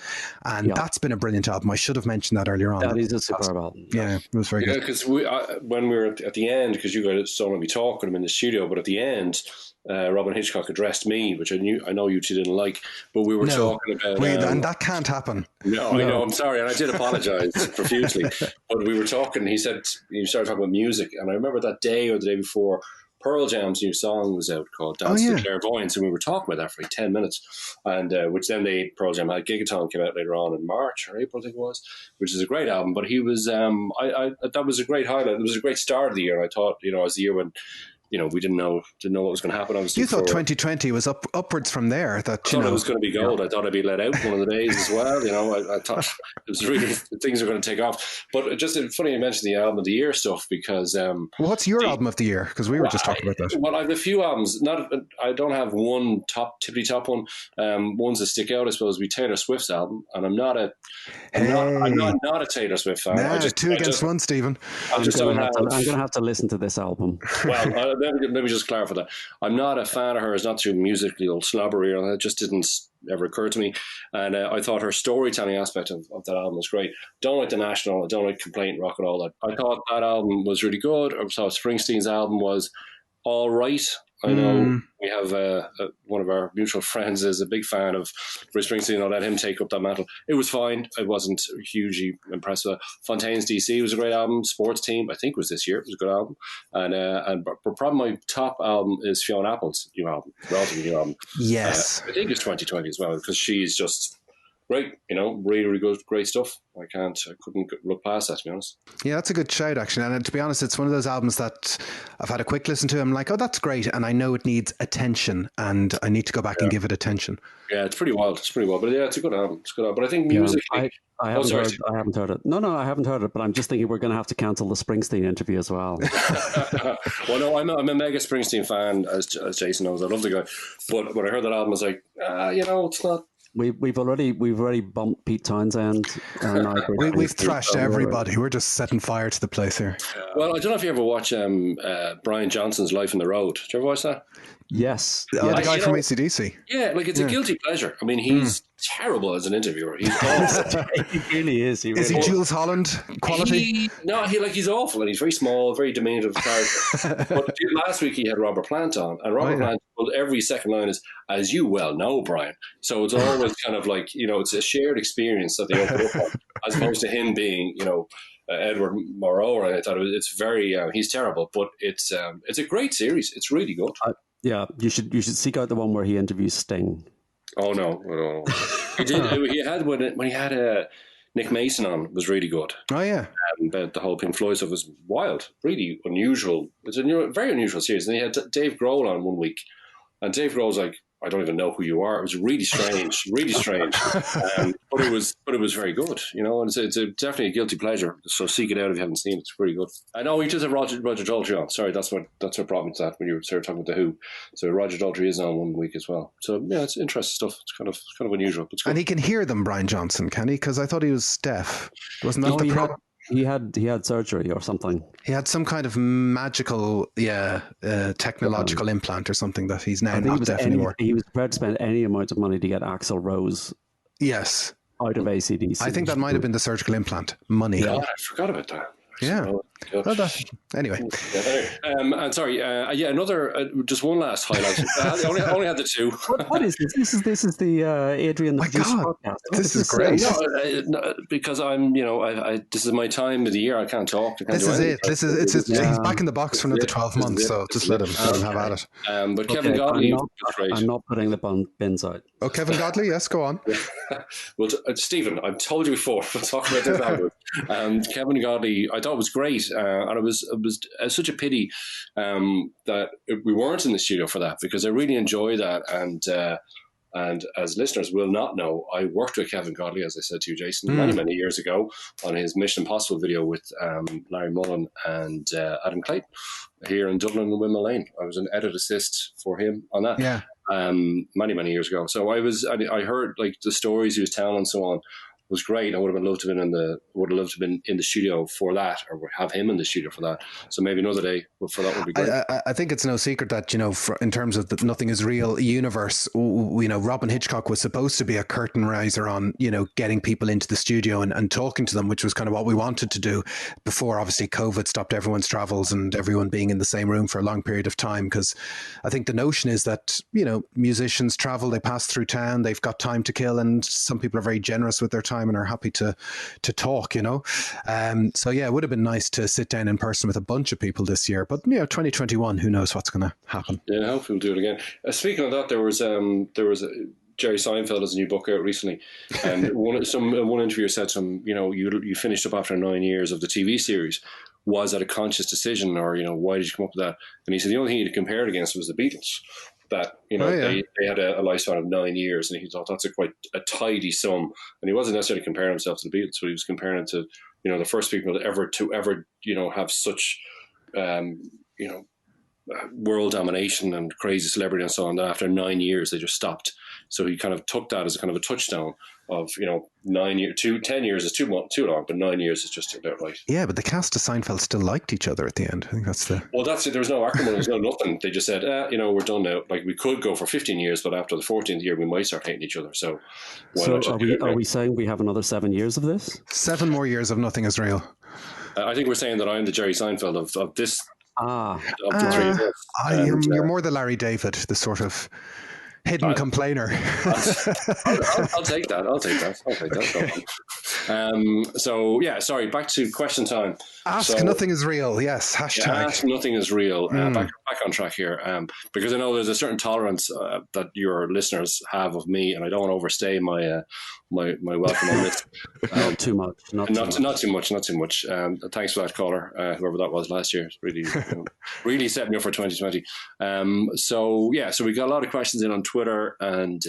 And that's been a brilliant album. I should have mentioned that earlier on. That is a superb album. Yeah, it was very good. Yeah, because when we were at the end, because you guys saw me talk with him in the studio, but at the end, Robin Hitchcock addressed me, which I know you two didn't like, but we were talking about... and that can't happen. No, I know, I'm sorry, and I did apologise profusely, but we were talking, he said, you started talking about music, and I remember that day or the day before, Pearl Jam's new song was out called Dance to Clairvoyance, and we were talking about that for like 10 minutes, and which then Pearl Jam had Gigaton came out later on in March or April, I think it was, which is a great album. But he was, that was a great highlight. It was a great start of the year. And I thought, as the year went we didn't know what was going to happen. Obviously, you thought 2020 was upwards from there. That I thought it was going to be gold. I thought I'd be let out one of the days as well. I thought it was really things are going to take off. But just funny you mentioned the album of the year stuff because. What's your album of the year? Because we were just talking about that. Well, I have a few albums. I don't have one tippity top one. Ones that stick out, I suppose, would be Taylor Swift's album, and I'm not a Taylor Swift fan. Nah, two against one, Stephen. I'm going to have to listen to this album. Well, let me just clarify that. I'm not a fan of hers, not through musical slobbery, or that just didn't ever occur to me. And I thought her storytelling aspect of that album was great. Don't like The National, I don't like Complaint Rock and all that. I thought that album was really good. I thought Springsteen's album was all right. I know we have one of our mutual friends is a big fan of Bruce Springsteen. I'll let him take up that mantle. It was fine. I wasn't hugely impressed with it. Fontaine's DC was a great album. Sports Team, I think, was this year. It was a good album. But probably my top album is Fiona Apple's new album, relatively new album. Yes. I think it's 2020 as well, because she's just great, really, really good, great stuff. I couldn't look past that, to be honest. Yeah, that's a good shout, actually. And to be honest, it's one of those albums that I've had a quick listen to. I'm like, oh, that's great. And I know it needs attention and I need to go back and give it attention. Yeah, it's pretty wild. But yeah, it's a good album. But I think music... I haven't heard it. No, I haven't heard it, but I'm just thinking we're going to have to cancel the Springsteen interview as well. Well, no, I'm a mega Springsteen fan, as Jason knows. I love the guy. But when I heard that album, I was like, it's not... We've already bumped Pete Townsend. We've thrashed everybody. We're just setting fire to the place here. Well, I don't know if you ever watch Brian Johnson's Life on the Road. Did you ever watch that? Yes. The guy from AC/DC. Yeah, it's a guilty pleasure. I mean, he's terrible as an interviewer. He's awful. He really is. Is he Jules Holland quality? He's awful, and he's very small, very diminutive character. But last week he had Robert Plant on, and Robert Plant, every second line is, "As you well know, Brian." So it's always kind of like, it's a shared experience that they open up on, as opposed to him being, Edward Moreau. And I thought it's very, he's terrible, but it's a great series. It's really good. Yeah, you should seek out the one where he interviews Sting. Oh no, he did. He had when he had Nick Mason on, it was really good. Oh yeah, but the whole Pink Floyd stuff was wild, really unusual. It's a very unusual series. And he had Dave Grohl on one week, and Dave Grohl's like, I don't even know who you are. It was really strange, really strange. But it was very good, and it's definitely a guilty pleasure. So seek it out if you haven't seen it. It's pretty good. I know we just have Roger Daltrey on. Sorry, that's what brought me to that when you were talking about The Who. So Roger Daltrey is on one week as well. So yeah, it's interesting stuff. It's kind of unusual. But it's good. And he can hear them, Brian Johnson, can he? Because I thought he was deaf. Wasn't that the problem? He had surgery or something. He had some kind of magical, technological implant or something that he's now not deaf anymore. He was prepared to spend any amount of money to get Axl Rose. Yes. Out of AC/DC. I think that might have been the surgical implant. Money. Yeah, I forgot about that. Yeah. Anyway. And sorry, another, just one last highlight. I only had the two. What is this? This is the Adrian. My God, this is great. Because I'm, this is my time of the year. I can't talk. This is it. He's back in the box for another 12 months, so just let him have at it. But Kevin Godley, I'm not putting the bins out. Oh, Kevin Godley, yes, go on. Well, Stephen, I've told you before. We'll talk about this album. Kevin Godley, I thought was great, and it was such a pity that we weren't in the studio for that, because I really enjoy that. And as listeners will not know, I worked with Kevin Godley, as I said to you, Jason, many years ago on his Mission Impossible video with Larry Mullen and Adam Clayton here in Dublin and Windmill Lane. I was an edit assist for him on that. Yeah. Many years ago. So I heard like the stories he was telling and so on was great. I would have loved to have been in the studio for that, or have him in the studio for that. So maybe another day for that would be great. I think it's no secret that, in terms of the Nothing Is Real universe, Robin Hitchcock was supposed to be a curtain riser on, getting people into the studio and talking to them, which was kind of what we wanted to do before obviously COVID stopped everyone's travels and everyone being in the same room for a long period of time. Because I think the notion is that, musicians travel, they pass through town, they've got time to kill, and some people are very generous with their time and are happy to talk, so yeah, it would have been nice to sit down in person with a bunch of people this year, but 2021, who knows what's going to happen. Yeah, hopefully we'll do it again. Speaking of that, there was Jerry Seinfeld has a new book out recently, and one interviewer said to him, you finished up after 9 years of the TV series. was that a conscious decision, or why did you come up with that? And he said the only thing you compare it against was the Beatles. That they had a lifespan of 9 years, and he thought that's quite a tidy sum. And he wasn't necessarily comparing himself to the Beatles, but he was comparing it to the first people to ever have such world domination and crazy celebrity and so on. That after 9 years they just stopped. So he kind of took that as a kind of a touchdown of 9 years. 10 years is too long, but 9 years is just about right. Yeah, but the cast of Seinfeld still liked each other at the end. I think that's the... Well, that's it. There was no acrimony, there was no nothing. They just said, we're done now. Like, we could go for 15 years, but after the 14th year, we might start hating each other. So are we saying we have another 7 years of this? 7 more years of Nothing Is Real. I think we're saying that I'm the Jerry Seinfeld of this. Of the three of us. You're more the Larry David, the sort of hidden complainer. I'll take that. So yeah, sorry. Back to question time. Ask Nothing Is Real. Yes. Hashtag. Ask Nothing Is Real. Back on track here. Because I know there's a certain tolerance that your listeners have of me, and I don't want to overstay my welcome on this. Not too much. Not too much. Thanks for that, caller. Whoever that was last year, it's really really set me up for 2020. So we got a lot of questions in on Twitter and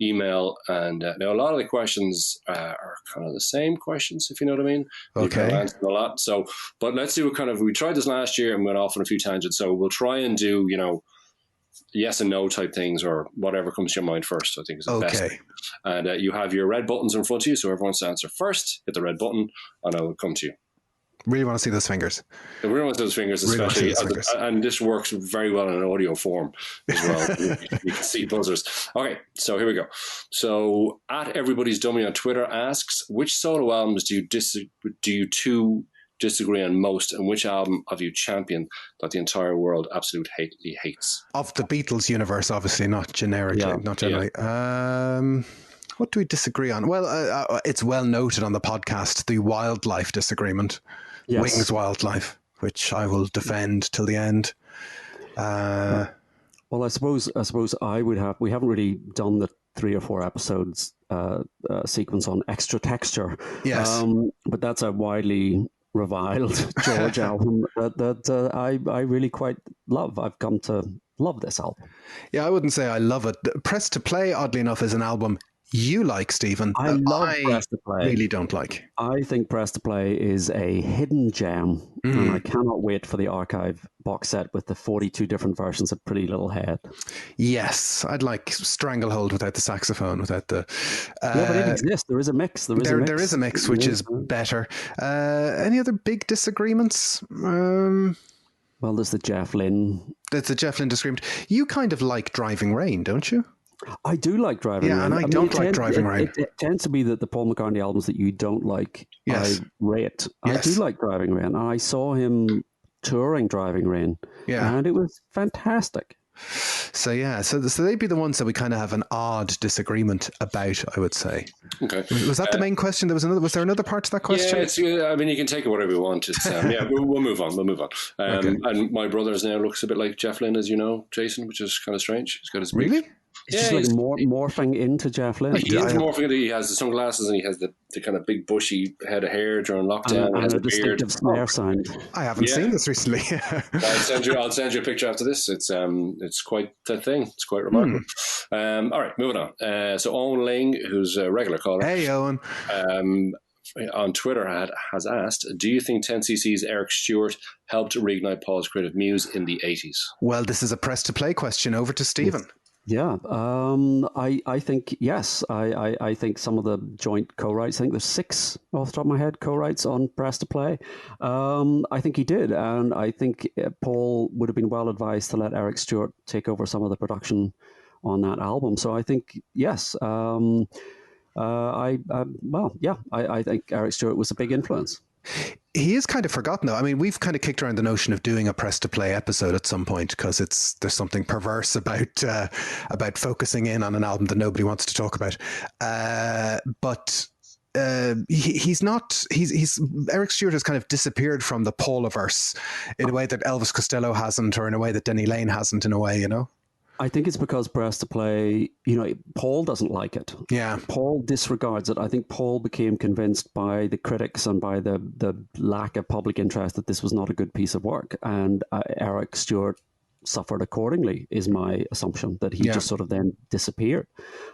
email, and now a lot of the questions are kind of the same questions, if you know what I mean. Okay. A lot. So, but let's do we tried this last year and went off on a few tangents. So we'll try and do yes and no type things, or whatever comes to your mind first, I think is the best. And you have your red buttons in front of you, so everyone wants to answer first, hit the red button, and I will come to you. Really want to see those fingers. We really want to see those fingers, especially. And this works very well in an audio form as well. you can see buzzers. Okay, so here we go. So, at Everybody's Dummy on Twitter asks, which solo albums do you two disagree on most, and which album have you championed that the entire world absolutely hates? Of the Beatles universe, obviously, not generically. Not generally. Yeah. What do we disagree on? Well, it's well noted on the podcast, the wildlife disagreement. Yes. Wings Wildlife, which I will defend till the end. Well, I suppose I would have. We haven't really done the 3 or 4 episodes sequence on Extra Texture. Yes, but that's a widely reviled George album that I really quite love. I've come to love this album. Yeah, I wouldn't say I love it. Press to Play, oddly enough, is an album you like, Stephen. I love Press to Play. Really don't like. I think Press to Play is a hidden gem, and I cannot wait for the archive box set with the 42 different versions of Pretty Little Head. Yes, I'd like Stranglehold without the saxophone, without the... yeah, but it exists. There is a mix. There is a mix, which is better. Any other big disagreements? Well, there's the Jeff Lynne. There's the Jeff Lynne disagreement. You kind of like Driving Rain, don't you? I do like Driving Rain. Yeah, and I don't like Driving Rain. It tends to be that the Paul McCartney albums that you don't like, yes. I rate. Yes. I do like Driving Rain. I saw him touring Driving Rain, and it was fantastic. So they'd be the ones that we kind of have an odd disagreement about, I would say. Okay. Was that the main question? Was there another part to that question? Yeah, I mean, you can take it whatever you want. It's we'll move on. Okay. And my brother's now looks a bit like Jeff Lynne, as you know, Jason, which is kind of strange. He's got his really. It's just like morphing into Jeff Lynne. He is morphing into. He has the sunglasses and he has the kind of big bushy head of hair during lockdown. And a distinctive snare sound. I haven't seen this recently. I'll send you a picture after this. It's quite a thing. It's quite remarkable. All right, moving on. So Owen Ling, who's a regular caller. Hey, Owen. On Twitter has asked, do you think 10cc's Eric Stewart helped reignite Paul's creative muse in the 80s? Well, this is a Press to Play question. Over to Stephen. Yeah, I think yes. I think some of the joint co-writes, I think there's 6 off the top of my head co-writes on Press to Play. I think he did, and I think Paul would have been well advised to let Eric Stewart take over some of the production on that album. So I think yes. I think Eric Stewart was a big influence. He is kind of forgotten, though. I mean, we've kind of kicked around the notion of doing a Press to Play episode at some point because there's something perverse about focusing in on an album that nobody wants to talk about. But Eric Stewart has kind of disappeared from the Pauliverse in a way that Elvis Costello hasn't, or in a way that Denny Lane hasn't, in a way, you know. I think it's because Press to Play, Paul doesn't like it. Yeah. Paul disregards it. I think Paul became convinced by the critics and by the lack of public interest that this was not a good piece of work. And Eric Stewart suffered accordingly, is my assumption, that he just sort of then disappeared.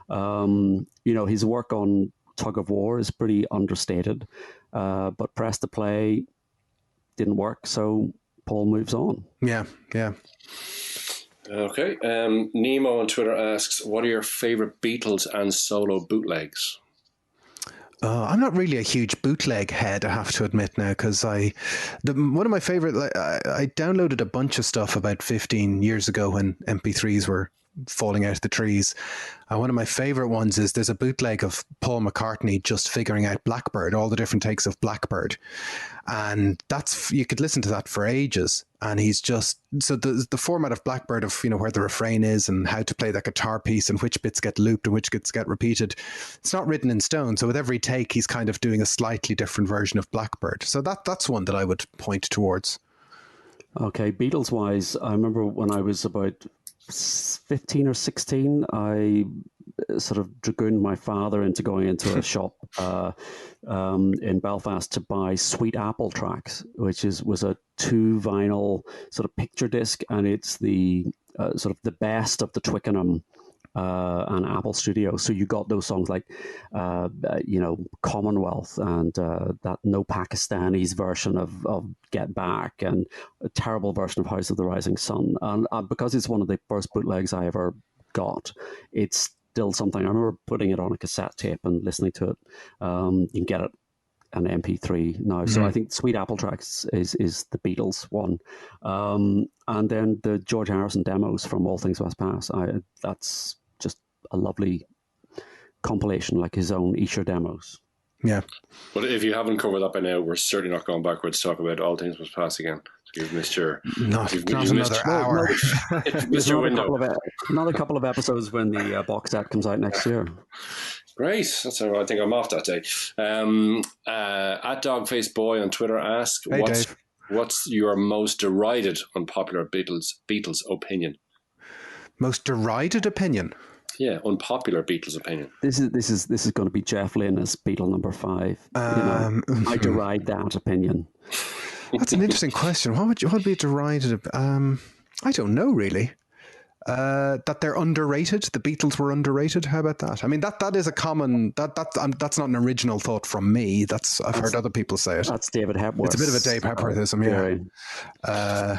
His work on Tug of War is pretty understated, but Press to Play didn't work, so Paul moves on. Yeah. Okay. Nemo on Twitter asks, what are your favorite Beatles and solo bootlegs? I'm not really a huge bootleg head, I have to admit now, because one of my favorite, I downloaded a bunch of stuff about 15 years ago when MP3s were falling out of the trees. One of my favorite ones is there's a bootleg of Paul McCartney just figuring out Blackbird, all the different takes of Blackbird. And you could listen to that for ages. And he's just, so the format of Blackbird of, where the refrain is and how to play that guitar piece and which bits get looped and which bits get repeated, it's not written in stone. So with every take, he's kind of doing a slightly different version of Blackbird. So that's one that I would point towards. Okay, Beatles wise, I remember when I was about 15 or 16, I sort of dragooned my father into going into a shop in Belfast to buy Sweet Apple tracks, which was a 2-vinyl sort of picture disc, and it's the sort of the best of the Twickenham and Apple Studio. So you got those songs like, Commonwealth and that No Pakistanis version of Get Back, and a terrible version of House of the Rising Sun. And because it's one of the first bootlegs I ever got, it's still something. I remember putting it on a cassette tape and listening to it. You can get it an MP3 now. So I think Sweet Apple Tracks is the Beatles one. And then the George Harrison demos from All Things Must Pass. That's just a lovely compilation, like his own Esher demos. Yeah. But if you haven't covered that by now, we're certainly not going backwards to talk about All Things Must Pass again. So you've missed your... Not another hour. Missed your window. Another couple of episodes when the box set comes out next year. Great. That's how I think I'm off that day. At Dogface Boy on Twitter asks, hey, what's your most derided unpopular Beatles opinion? Most derided opinion? Yeah, unpopular Beatles opinion. This is going to be Jeff Lynne as Beatle number 5. I deride that opinion. That's an interesting question. What would be derided? I don't know really. That they're underrated. The Beatles were underrated. How about that? I mean, that is a common. That's not an original thought from me. I've heard other people say it. That's David Hepworth. It's a bit of a Dave Hepworthism, yeah.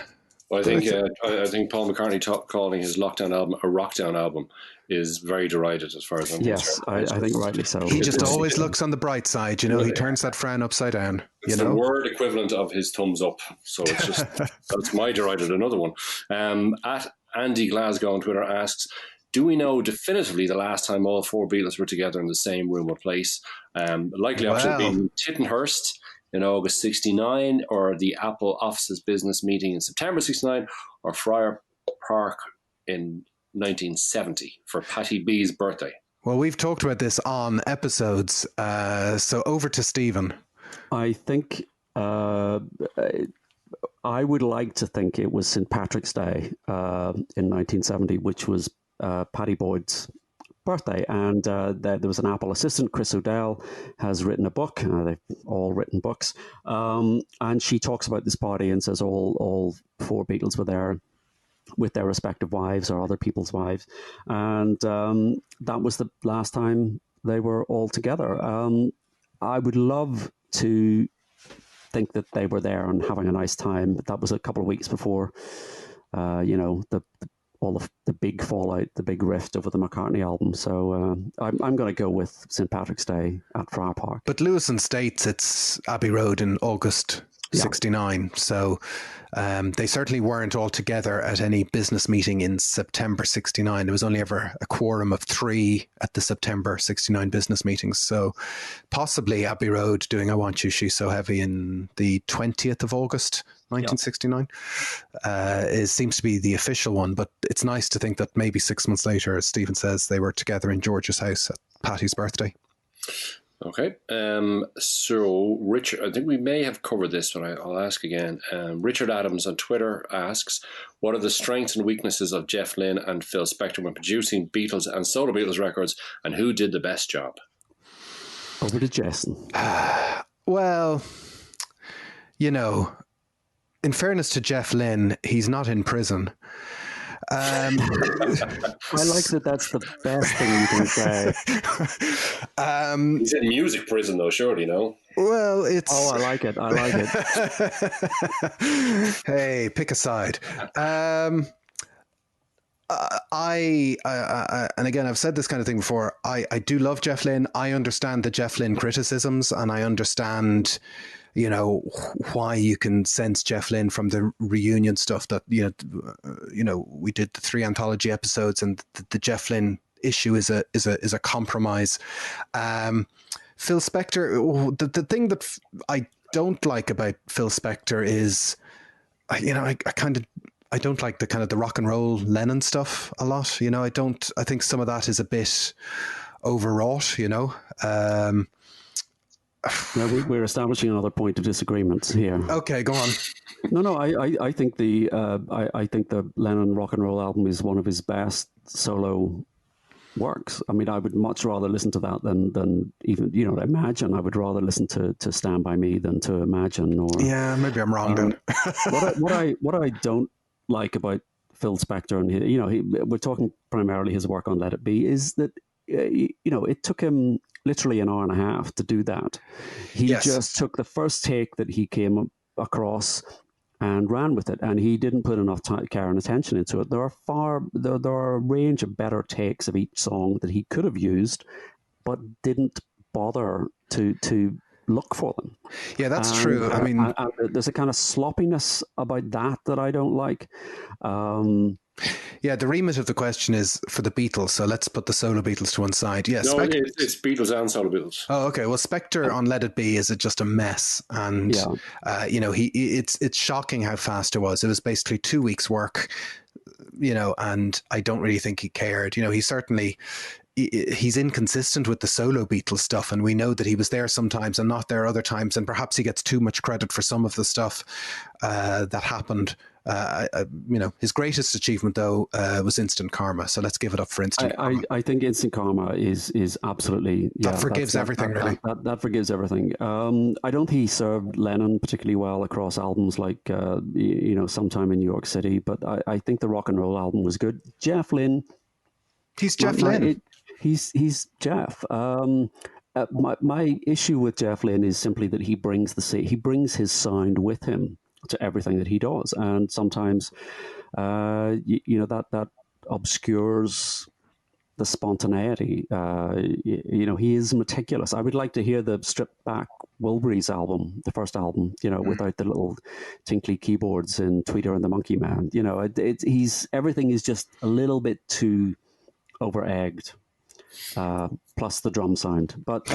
Well, I think Paul McCartney calling his Lockdown album a Rockdown album is very derided as far as I'm concerned. Yes, I think rightly so. He just always looks on the bright side, He turns that frown upside down. It's the word equivalent of his thumbs up. So it's just that's my derided. Another one. At Andy Glasgow on Twitter asks, do we know definitively the last time all 4 Beatles were together in the same room or place? Likely option being Tittenhurst in August 69, or the Apple offices business meeting in September 69, or Friar Park in 1970 for Patty B's birthday. Well, we've talked about this on episodes, so over to Stephen. I think I would like to think it was St. Patrick's Day in 1970, which was Patty Boyd's birthday, and there was an Apple assistant, Chris O'Dell, has written a book. They've all written books, and she talks about this party and says all 4 Beatles were there with their respective wives or other people's wives, and that was the last time they were all together. I would love to think that they were there and having a nice time, but that was a couple of weeks before all of the big fallout, the big rift over the McCartney album. So I'm going to go with St. Patrick's Day at Friar Park. But Lewison states it's Abbey Road in August 69. So they certainly weren't all together at any business meeting in September 69. There was only ever a quorum of 3 at the September 69 business meetings. So possibly Abbey Road doing I Want You, She's So Heavy in the 20th of August, 1969 seems to be the official one. But it's nice to think that maybe 6 months later, as Stephen says, they were together in George's house at Patty's birthday. Okay. So, Richard, I think we may have covered this, but I'll ask again. Richard Adams on Twitter asks, what are the strengths and weaknesses of Jeff Lynne and Phil Spector when producing Beatles and solo Beatles records, and who did the best job? Over to Jason. Well, you know, in fairness to Jeff Lynne, he's not in prison. I like that. That's the best thing you can say. He's in music prison, though, surely, no? Well, it's... Oh, I like it. I like it. Hey, pick a side. And again, I've said this kind of thing before. I do love Jeff Lynne. I understand the Jeff Lynne criticisms, and I understand, you know, why you can sense Jeff Lynne from the reunion stuff that, you know, we did the 3 anthology episodes, and the Jeff Lynne issue is a compromise. Phil Spector, the thing that I don't like about Phil Spector is, I don't like the kind of the rock and roll Lennon stuff a lot. You know, I think some of that is a bit overwrought, you know. We're establishing another point of disagreement here. Okay, go on. No, I think the Lennon rock and roll album is one of his best solo works. I mean, I would much rather listen to that than even, you know, Imagine. I would rather listen to Stand By Me than to Imagine. Or yeah, maybe I'm wrong then. what I don't like about Phil Spector, and you know, we're talking primarily his work on Let It Be, is that you know, it took him literally an hour and a half to do that. He just took the first take that he came across and ran with it, and he didn't put enough care and attention into it. There are a range of better takes of each song that he could have used, but didn't bother to look for them. Yeah, that's true. I mean, there's a kind of sloppiness about that I don't like. Yeah, the remit of the question is for the Beatles, so let's put the solo Beatles to one side. Yeah, no, it's Beatles and solo Beatles. Oh, okay. Well, Spector on Let It Be is just a mess, and you know, it's shocking how fast it was. It was basically 2 weeks' work, you know, and I don't really think he cared. You know, he's inconsistent with the solo Beatles stuff, and we know that he was there sometimes and not there other times, and perhaps he gets too much credit for some of the stuff that happened. You know, his greatest achievement though was Instant Karma. So let's give it up for Instant Karma. I think Instant Karma is absolutely that forgives everything. Really, that forgives everything. I don't think he served Lennon particularly well across albums like you know, Sometime in New York City, but I think the rock and roll album was good. Jeff Lynne, he's Jeff Lynne. He's Jeff. My issue with Jeff Lynne is simply that he brings his sound with him to everything that he does, and sometimes you know, that obscures the spontaneity. You know, he is meticulous. I would like to hear the stripped back Wilburys album, the first album, you know, without the little tinkly keyboards in Tweeter and the Monkey Man. You know, everything is just a little bit too over-egged, plus the drum sound. But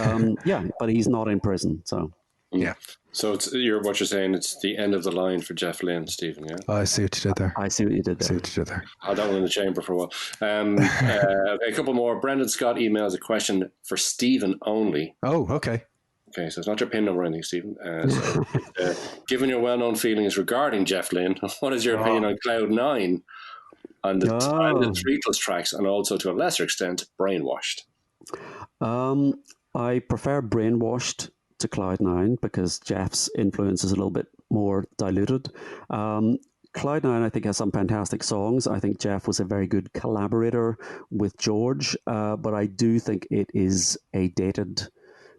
but he's not in prison, so yeah. So what you're saying, it's the end of the line for Jeff Lynne, Stephen, yeah? Oh, I see what you did there. I see what you did there. I had that one in the chamber for a while. A couple more. Brendan Scott emails a question for Stephen only. Oh, okay. Okay, so it's not your PIN number or anything, Stephen. Given your well-known feelings regarding Jeff Lynne, what is your opinion on Cloud 9 and the Beatles tracks, and also to a lesser extent, Brainwashed? I prefer Brainwashed to Cloud 9 because Jeff's influence is a little bit more diluted. Cloud 9, I think, has some fantastic songs. I think Jeff was a very good collaborator with George, but I do think it is a dated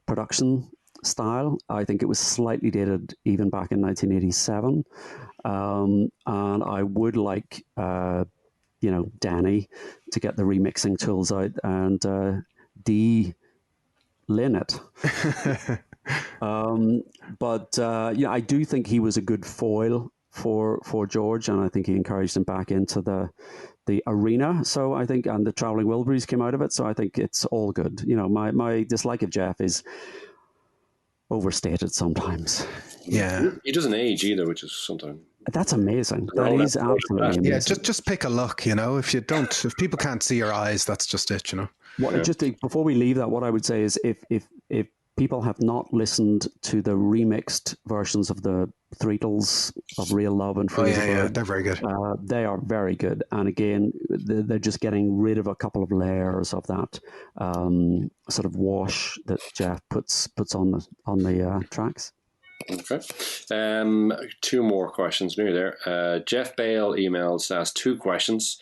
production style. I think it was slightly dated even back in 1987. And I would like, you know, Danny to get the remixing tools out and de-Lynne it. But yeah, I do think he was a good foil for George, and I think he encouraged him back into the arena. So I think, and the Traveling Wilburys came out of it. So I think it's all good. You know, my dislike of Jeff is overstated sometimes. Yeah, he doesn't age either, which is sometimes. That's amazing. That is absolutely amazing. Yeah, just pick a look. You know, if people can't see your eyes, that's just it. You know. Just before we leave that, what I would say is if people have not listened to the remixed versions of the Beatles of Real Love and Free as a Bird. They're very good. They are very good. And again, they're just getting rid of a couple of layers of that sort of wash that Jeff puts on the tracks. Okay. 2 more questions near there. Jeff Bale emails to ask 2 questions.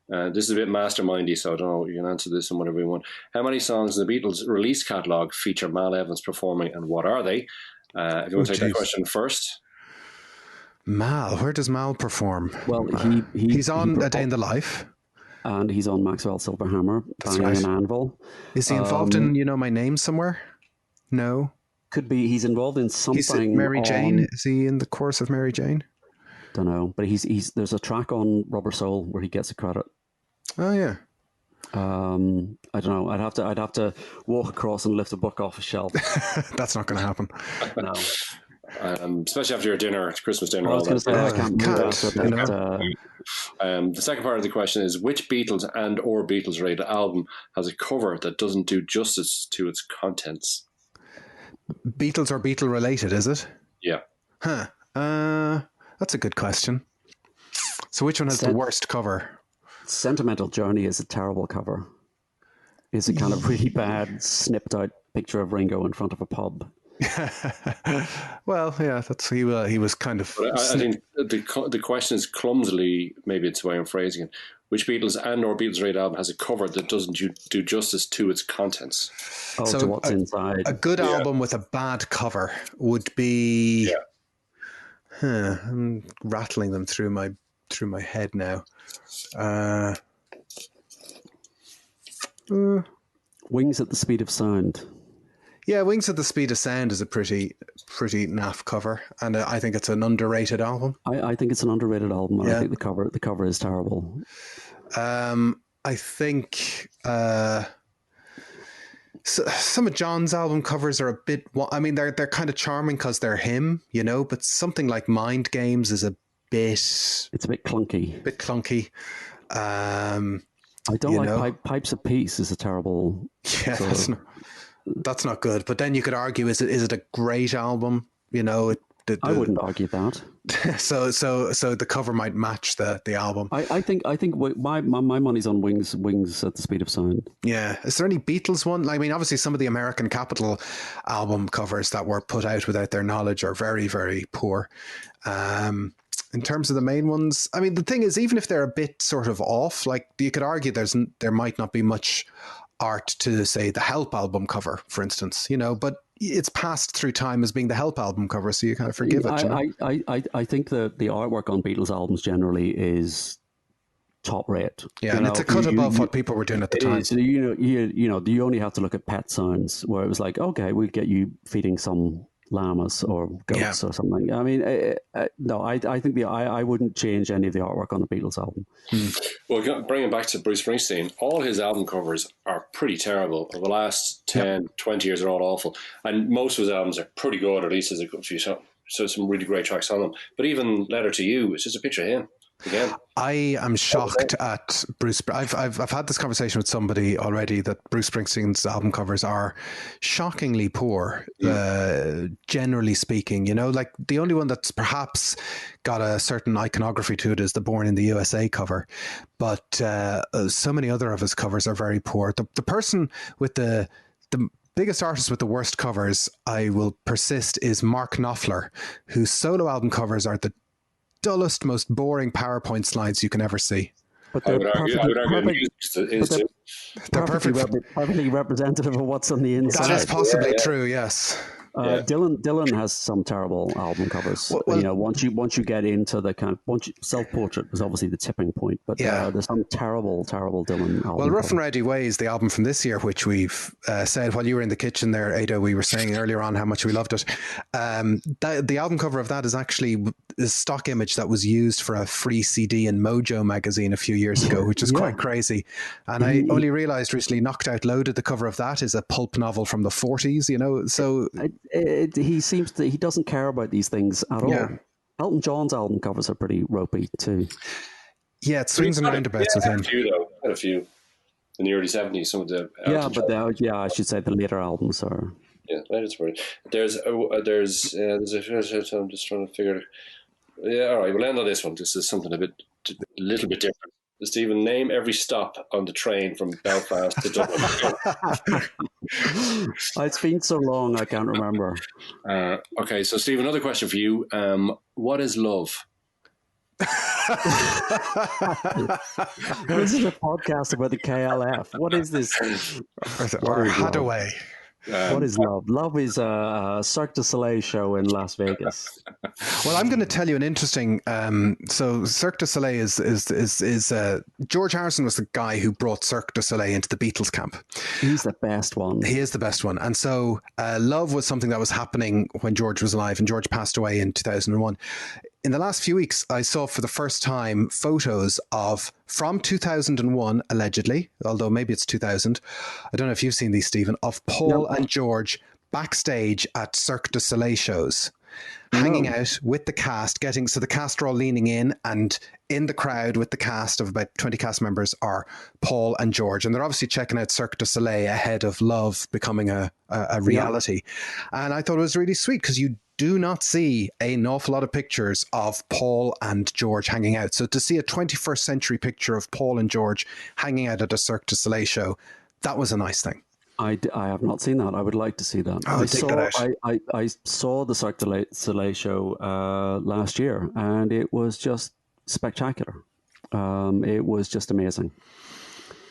This is a bit mastermindy, so I don't know. You can answer this in whatever you want. How many songs in the Beatles release catalogue feature Mal Evans performing, and what are they? If you want to take that question first. Mal, where does Mal perform? Well, he's on A Day in the Life. And he's on Maxwell Silverhammer, banging an anvil. Is he involved in You Know My Name somewhere? No. Could be. He's involved in something. He's Mary Jane. Is he in the chorus of Mary Jane? Don't know, but there's a track on Rubber Soul where he gets a credit. Oh yeah. I don't know. I'd have to walk across and lift a book off a shelf. That's not going to happen. No. Especially after your dinner, Christmas dinner. I was going to say I can't move the second part of the question is, which Beatles and or Beatles related album has a cover that doesn't do justice to its contents? Beatles or Beatle related, is it? Yeah. Huh. That's a good question. So which one has the worst cover? Sentimental Journey is a terrible cover. It's a kind of really bad, snipped out picture of Ringo in front of a pub. Well, yeah, he was kind of. But I think the question is clumsily, maybe it's the way I'm phrasing it. Which Beatles and or Beatles related album has a cover that doesn't do justice to its contents? Oh, so to what's inside. A good album with a bad cover would be. Yeah. I'm rattling them through my head now. Wings at the Speed of Sound. Yeah, Wings at the Speed of Sound is a pretty naff cover, and I think it's an underrated album. I think it's an underrated album, and I think the cover is terrible. I think some of John's album covers are a bit. I mean, they're kind of charming because they're him, but something like Mind Games is a bit. It's a bit clunky. I don't like Pipes of Peace is a terrible. Yeah, that's not good. But then you could argue, is it a great album? I wouldn't argue that. So the cover might match the album. I think my money's on Wings at the Speed of Sound. Yeah. Is there any Beatles one? I mean, obviously some of the American Capitol album covers that were put out without their knowledge are very, very poor. In terms of the main ones, I mean, the thing is, even if they're a bit sort of off, like you could argue there might not be much art to, say, the Help album cover, for instance, but it's passed through time as being the Help album cover, so you kind of forgive it. I think the artwork on Beatles albums generally is top rate. Yeah, and it's a cut above what people were doing at the time. So you only have to look at Pet Sounds, where it was like, okay, we'll get you feeding some llamas or goats or something. I mean, no, I think I wouldn't change any of the artwork on the Beatles album. Well, bringing back to Bruce Springsteen, all his album covers are pretty terrible. The last 10, 20 years are all awful. And most of his albums are pretty good, or at least there's a few, so some really great tracks on them. But even Letter to You, it's just a picture of him. Again. I am shocked at Bruce. I've had this conversation with somebody already that Bruce Springsteen's album covers are shockingly poor, generally speaking. Like the only one that's perhaps got a certain iconography to it is the Born in the USA cover, but so many other of his covers are very poor. The person with the biggest artist with the worst covers, I will persist, is Mark Knopfler, whose solo album covers are the dullest, most boring PowerPoint slides you can ever see. But they're perfectly representative of what's on the inside. That is possibly true, yes. Dylan has some terrible album covers. Once you get into the kind of Self-Portrait was obviously the tipping point, but there's some terrible Dylan album. Well, Rough and Ready Ways, the album from this year, which we've said while you were in the kitchen there, Ada, we were saying earlier on how much we loved it. The album cover of that is actually a stock image that was used for a free CD in Mojo magazine a few years ago, which is quite crazy. And I only realised recently, Knocked Out Loaded, the cover of that is a pulp novel from the 40s. So. He doesn't care about these things at all. Elton John's album covers are pretty ropey too. Yeah, it swings and roundabouts with him. Had a few in the early 70s. Some of the I should say the later albums are. Yeah, that is weird. There's I'm just trying to figure it. Yeah, all right, we'll end on this one. This is something a little bit different. Stephen, name every stop on the train from Belfast to Dublin. It's been so long, I can't remember. Okay, so Steve, another question for you. What is love? This is a podcast about the KLF. What is this? Or Hadaway. What is love? Love is a Cirque du Soleil show in Las Vegas. Well, I'm going to tell you an interesting. So Cirque du Soleil is George Harrison was the guy who brought Cirque du Soleil into the Beatles camp. He's the best one. He is the best one. And so love was something that was happening when George was alive, and George passed away in 2001. In the last few weeks, I saw for the first time photos from 2001, allegedly, although maybe it's 2000. I don't know if you've seen these, Stephen, of Paul and George backstage at Cirque du Soleil shows, hanging out with the cast, so the cast are all leaning in, and in the crowd with the cast of about 20 cast members are Paul and George. And they're obviously checking out Cirque du Soleil ahead of Love becoming a reality. Yeah. And I thought it was really sweet because you do not see an awful lot of pictures of Paul and George hanging out. So to see a 21st century picture of Paul and George hanging out at a Cirque du Soleil show, that was a nice thing. I have not seen that. I would like to see that. I saw the Cirque du Soleil show last year, and it was just spectacular. It was just amazing.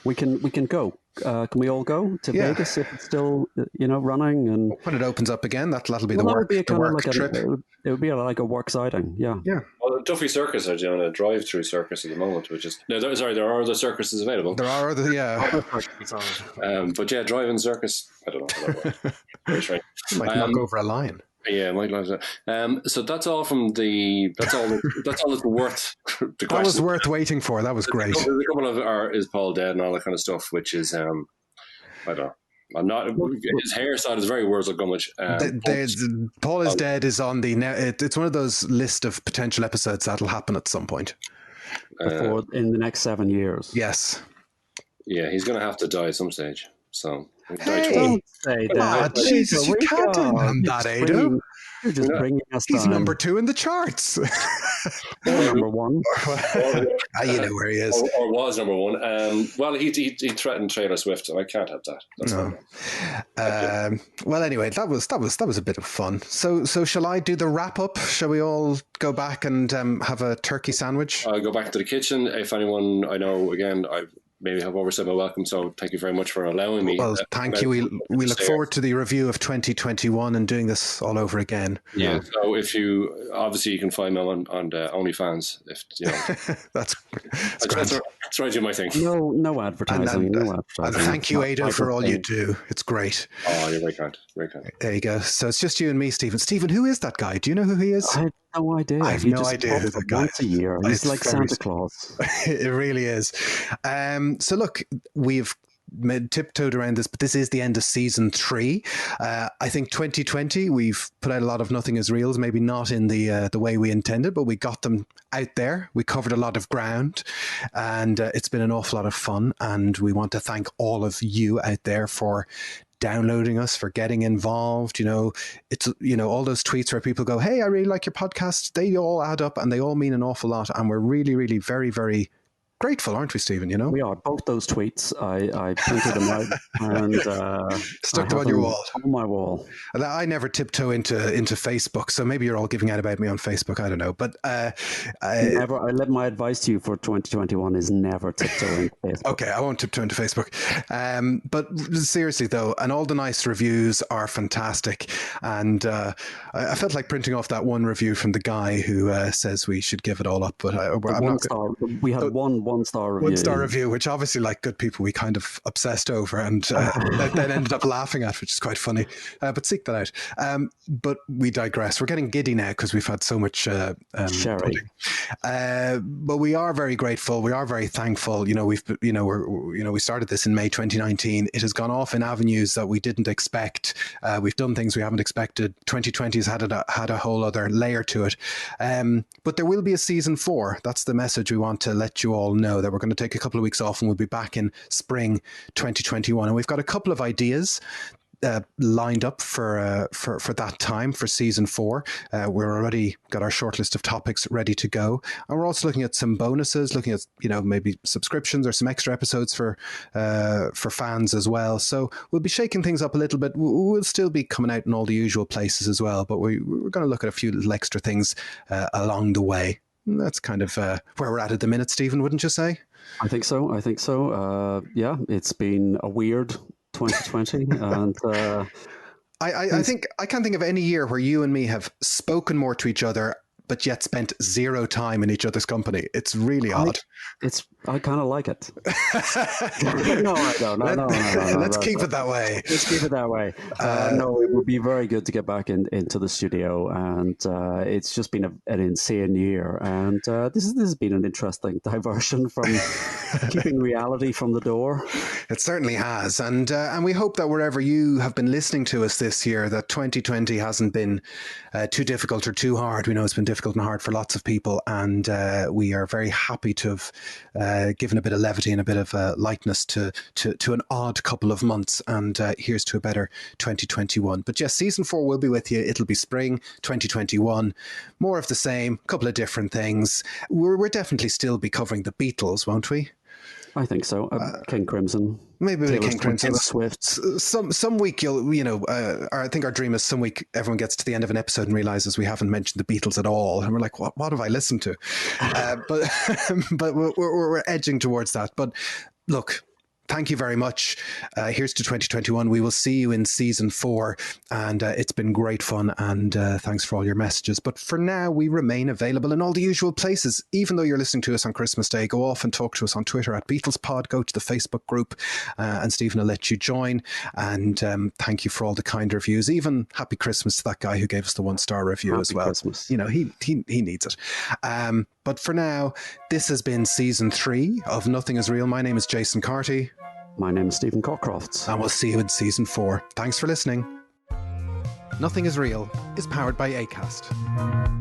We can go. Can we all go to Vegas if it's still running? And when it opens up again, that'll be the work trip. It would be like a work sighting. Yeah. Well, Duffy Circus are doing a drive-through circus at the moment, which is there are other circuses available. There are other but yeah, drive-in circus. I don't know. Might knock over a lion. Yeah, Mike loves that. So that's all from the. That's all that's worth. The that was worth waiting for. That was great. The couple of is Paul dead and all that kind of stuff, which is I don't know. I'm not. His hairstyle is very Wurzel Gummidge. Paul is dead is on the. It's one of those list of potential episodes that'll happen at some point. In the next 7 years. Yes. Yeah, he's going to have to die at some stage. So. Hey, don't say that. Jesus, you can't end on that, Ado. You're just bringing us down. He's number 2 in the charts. Number 1. You know where he is. Or was number 1. Well, he threatened Taylor Swift, and I can't have that. That's well, anyway, that was a bit of fun. So shall I do the wrap up? Shall we all go back and have a turkey sandwich? I'll go back to the kitchen. If anyone I know, again, maybe have overstayed my welcome, so thank you very much for allowing me. Well, thank you. We look forward to the review of 2021 and doing this all over again. Yeah. So if you obviously you can find me on OnlyFans. If you know, that's try to do my thing. No advertising. No advertising. And thank you, Ada, for all you do. It's great. Oh, you're very kind. Very kind. There you go. So it's just you and me, Stephen. Stephen, who is that guy? Do you know who he is? I have no idea. I have no idea who the guy is. Once a year. He's like Santa Claus. It really is. So look, we've tiptoed around this, but this is the end of season 3. I think 2020 we've put out a lot of Nothing Is Reals, maybe not in the way we intended, but we got them out there. We covered a lot of ground, and it's been an awful lot of fun. And we want to thank all of you out there for downloading us, for getting involved. It's all those tweets where people go, "Hey, I really like your podcast." They all add up, and they all mean an awful lot. And we're really, really very, very grateful, aren't we, Stephen? We are. Both those tweets, I printed them out and stuck them on your wall. On my wall. And I never tiptoe into Facebook, so maybe you're all giving out about me on Facebook. I don't know, but I let my advice to you for 2021 is never tiptoe into Facebook. Okay, I won't tiptoe into Facebook. But seriously though, and all the nice reviews are fantastic, and I felt like printing off that one review from the guy who says we should give it all up, but we had one star review. 1-star review, which obviously, like good people, we kind of obsessed over and then ended up laughing at, which is quite funny. But seek that out. But we digress. We're getting giddy now because we've had so much sherry. But we are very grateful. We are very thankful. We started this in May 2019. It has gone off in avenues that we didn't expect. We've done things we haven't expected. 2020 has had a whole other layer to it. But there will be a season 4. That's the message we want to let you all know, that we're going to take a couple of weeks off and we'll be back in spring 2021. And we've got a couple of ideas. lined up for that time for season 4. We're already got our short list of topics ready to go, and we're also looking at some bonuses, looking at maybe subscriptions or some extra episodes for fans as well. So we'll be shaking things up a little bit. We'll still be coming out in all the usual places as well, but we're going to look at a few little extra things along the way. And that's kind of where we're at the minute, Stephen, wouldn't you say? I think so. Yeah, it's been a weird 2020, and I think I can't think of any year where you and me have spoken more to each other but yet spent zero time in each other's company. It's really odd. I kind of like it. No, I don't. No. Let's keep it that way. Let's keep it that way. No, it would be very good to get back into the studio, and it's just been an insane year. And this has been an interesting diversion from keeping reality from the door. It certainly has, and we hope that wherever you have been listening to us this year, that 2020 hasn't been too difficult or too hard. We know it's been difficult and hard for lots of people, and we are very happy to have given a bit of levity and a bit of lightness to an odd couple of months, and here's to a better 2021. But yes, season 4 will be with you. It'll be spring 2021, more of the same, a couple of different things. We're definitely still be covering the Beatles, won't we? I think so. King Crimson. Maybe King Crimson. Taylor Swift. Some week I think our dream is some week everyone gets to the end of an episode and realizes we haven't mentioned the Beatles at all, and we're like, what have I listened to? But we're edging towards that. But look, thank you very much. Here's to 2021. We will see you in season 4, and it's been great fun, and thanks for all your messages. But for now, we remain available in all the usual places. Even though you're listening to us on Christmas Day, go off and talk to us on Twitter at BeatlesPod. Go to the Facebook group, and Stephen will let you join. And thank you for all the kind reviews. Even happy Christmas to that guy who gave us the 1-star review as well. Christmas. He needs it. But for now, this has been season 3 of Nothing Is Real. My name is Jason Carty. My name is Stephen Cockcroft. And we'll see you in season 4. Thanks for listening. Nothing Is Real is powered by Acast.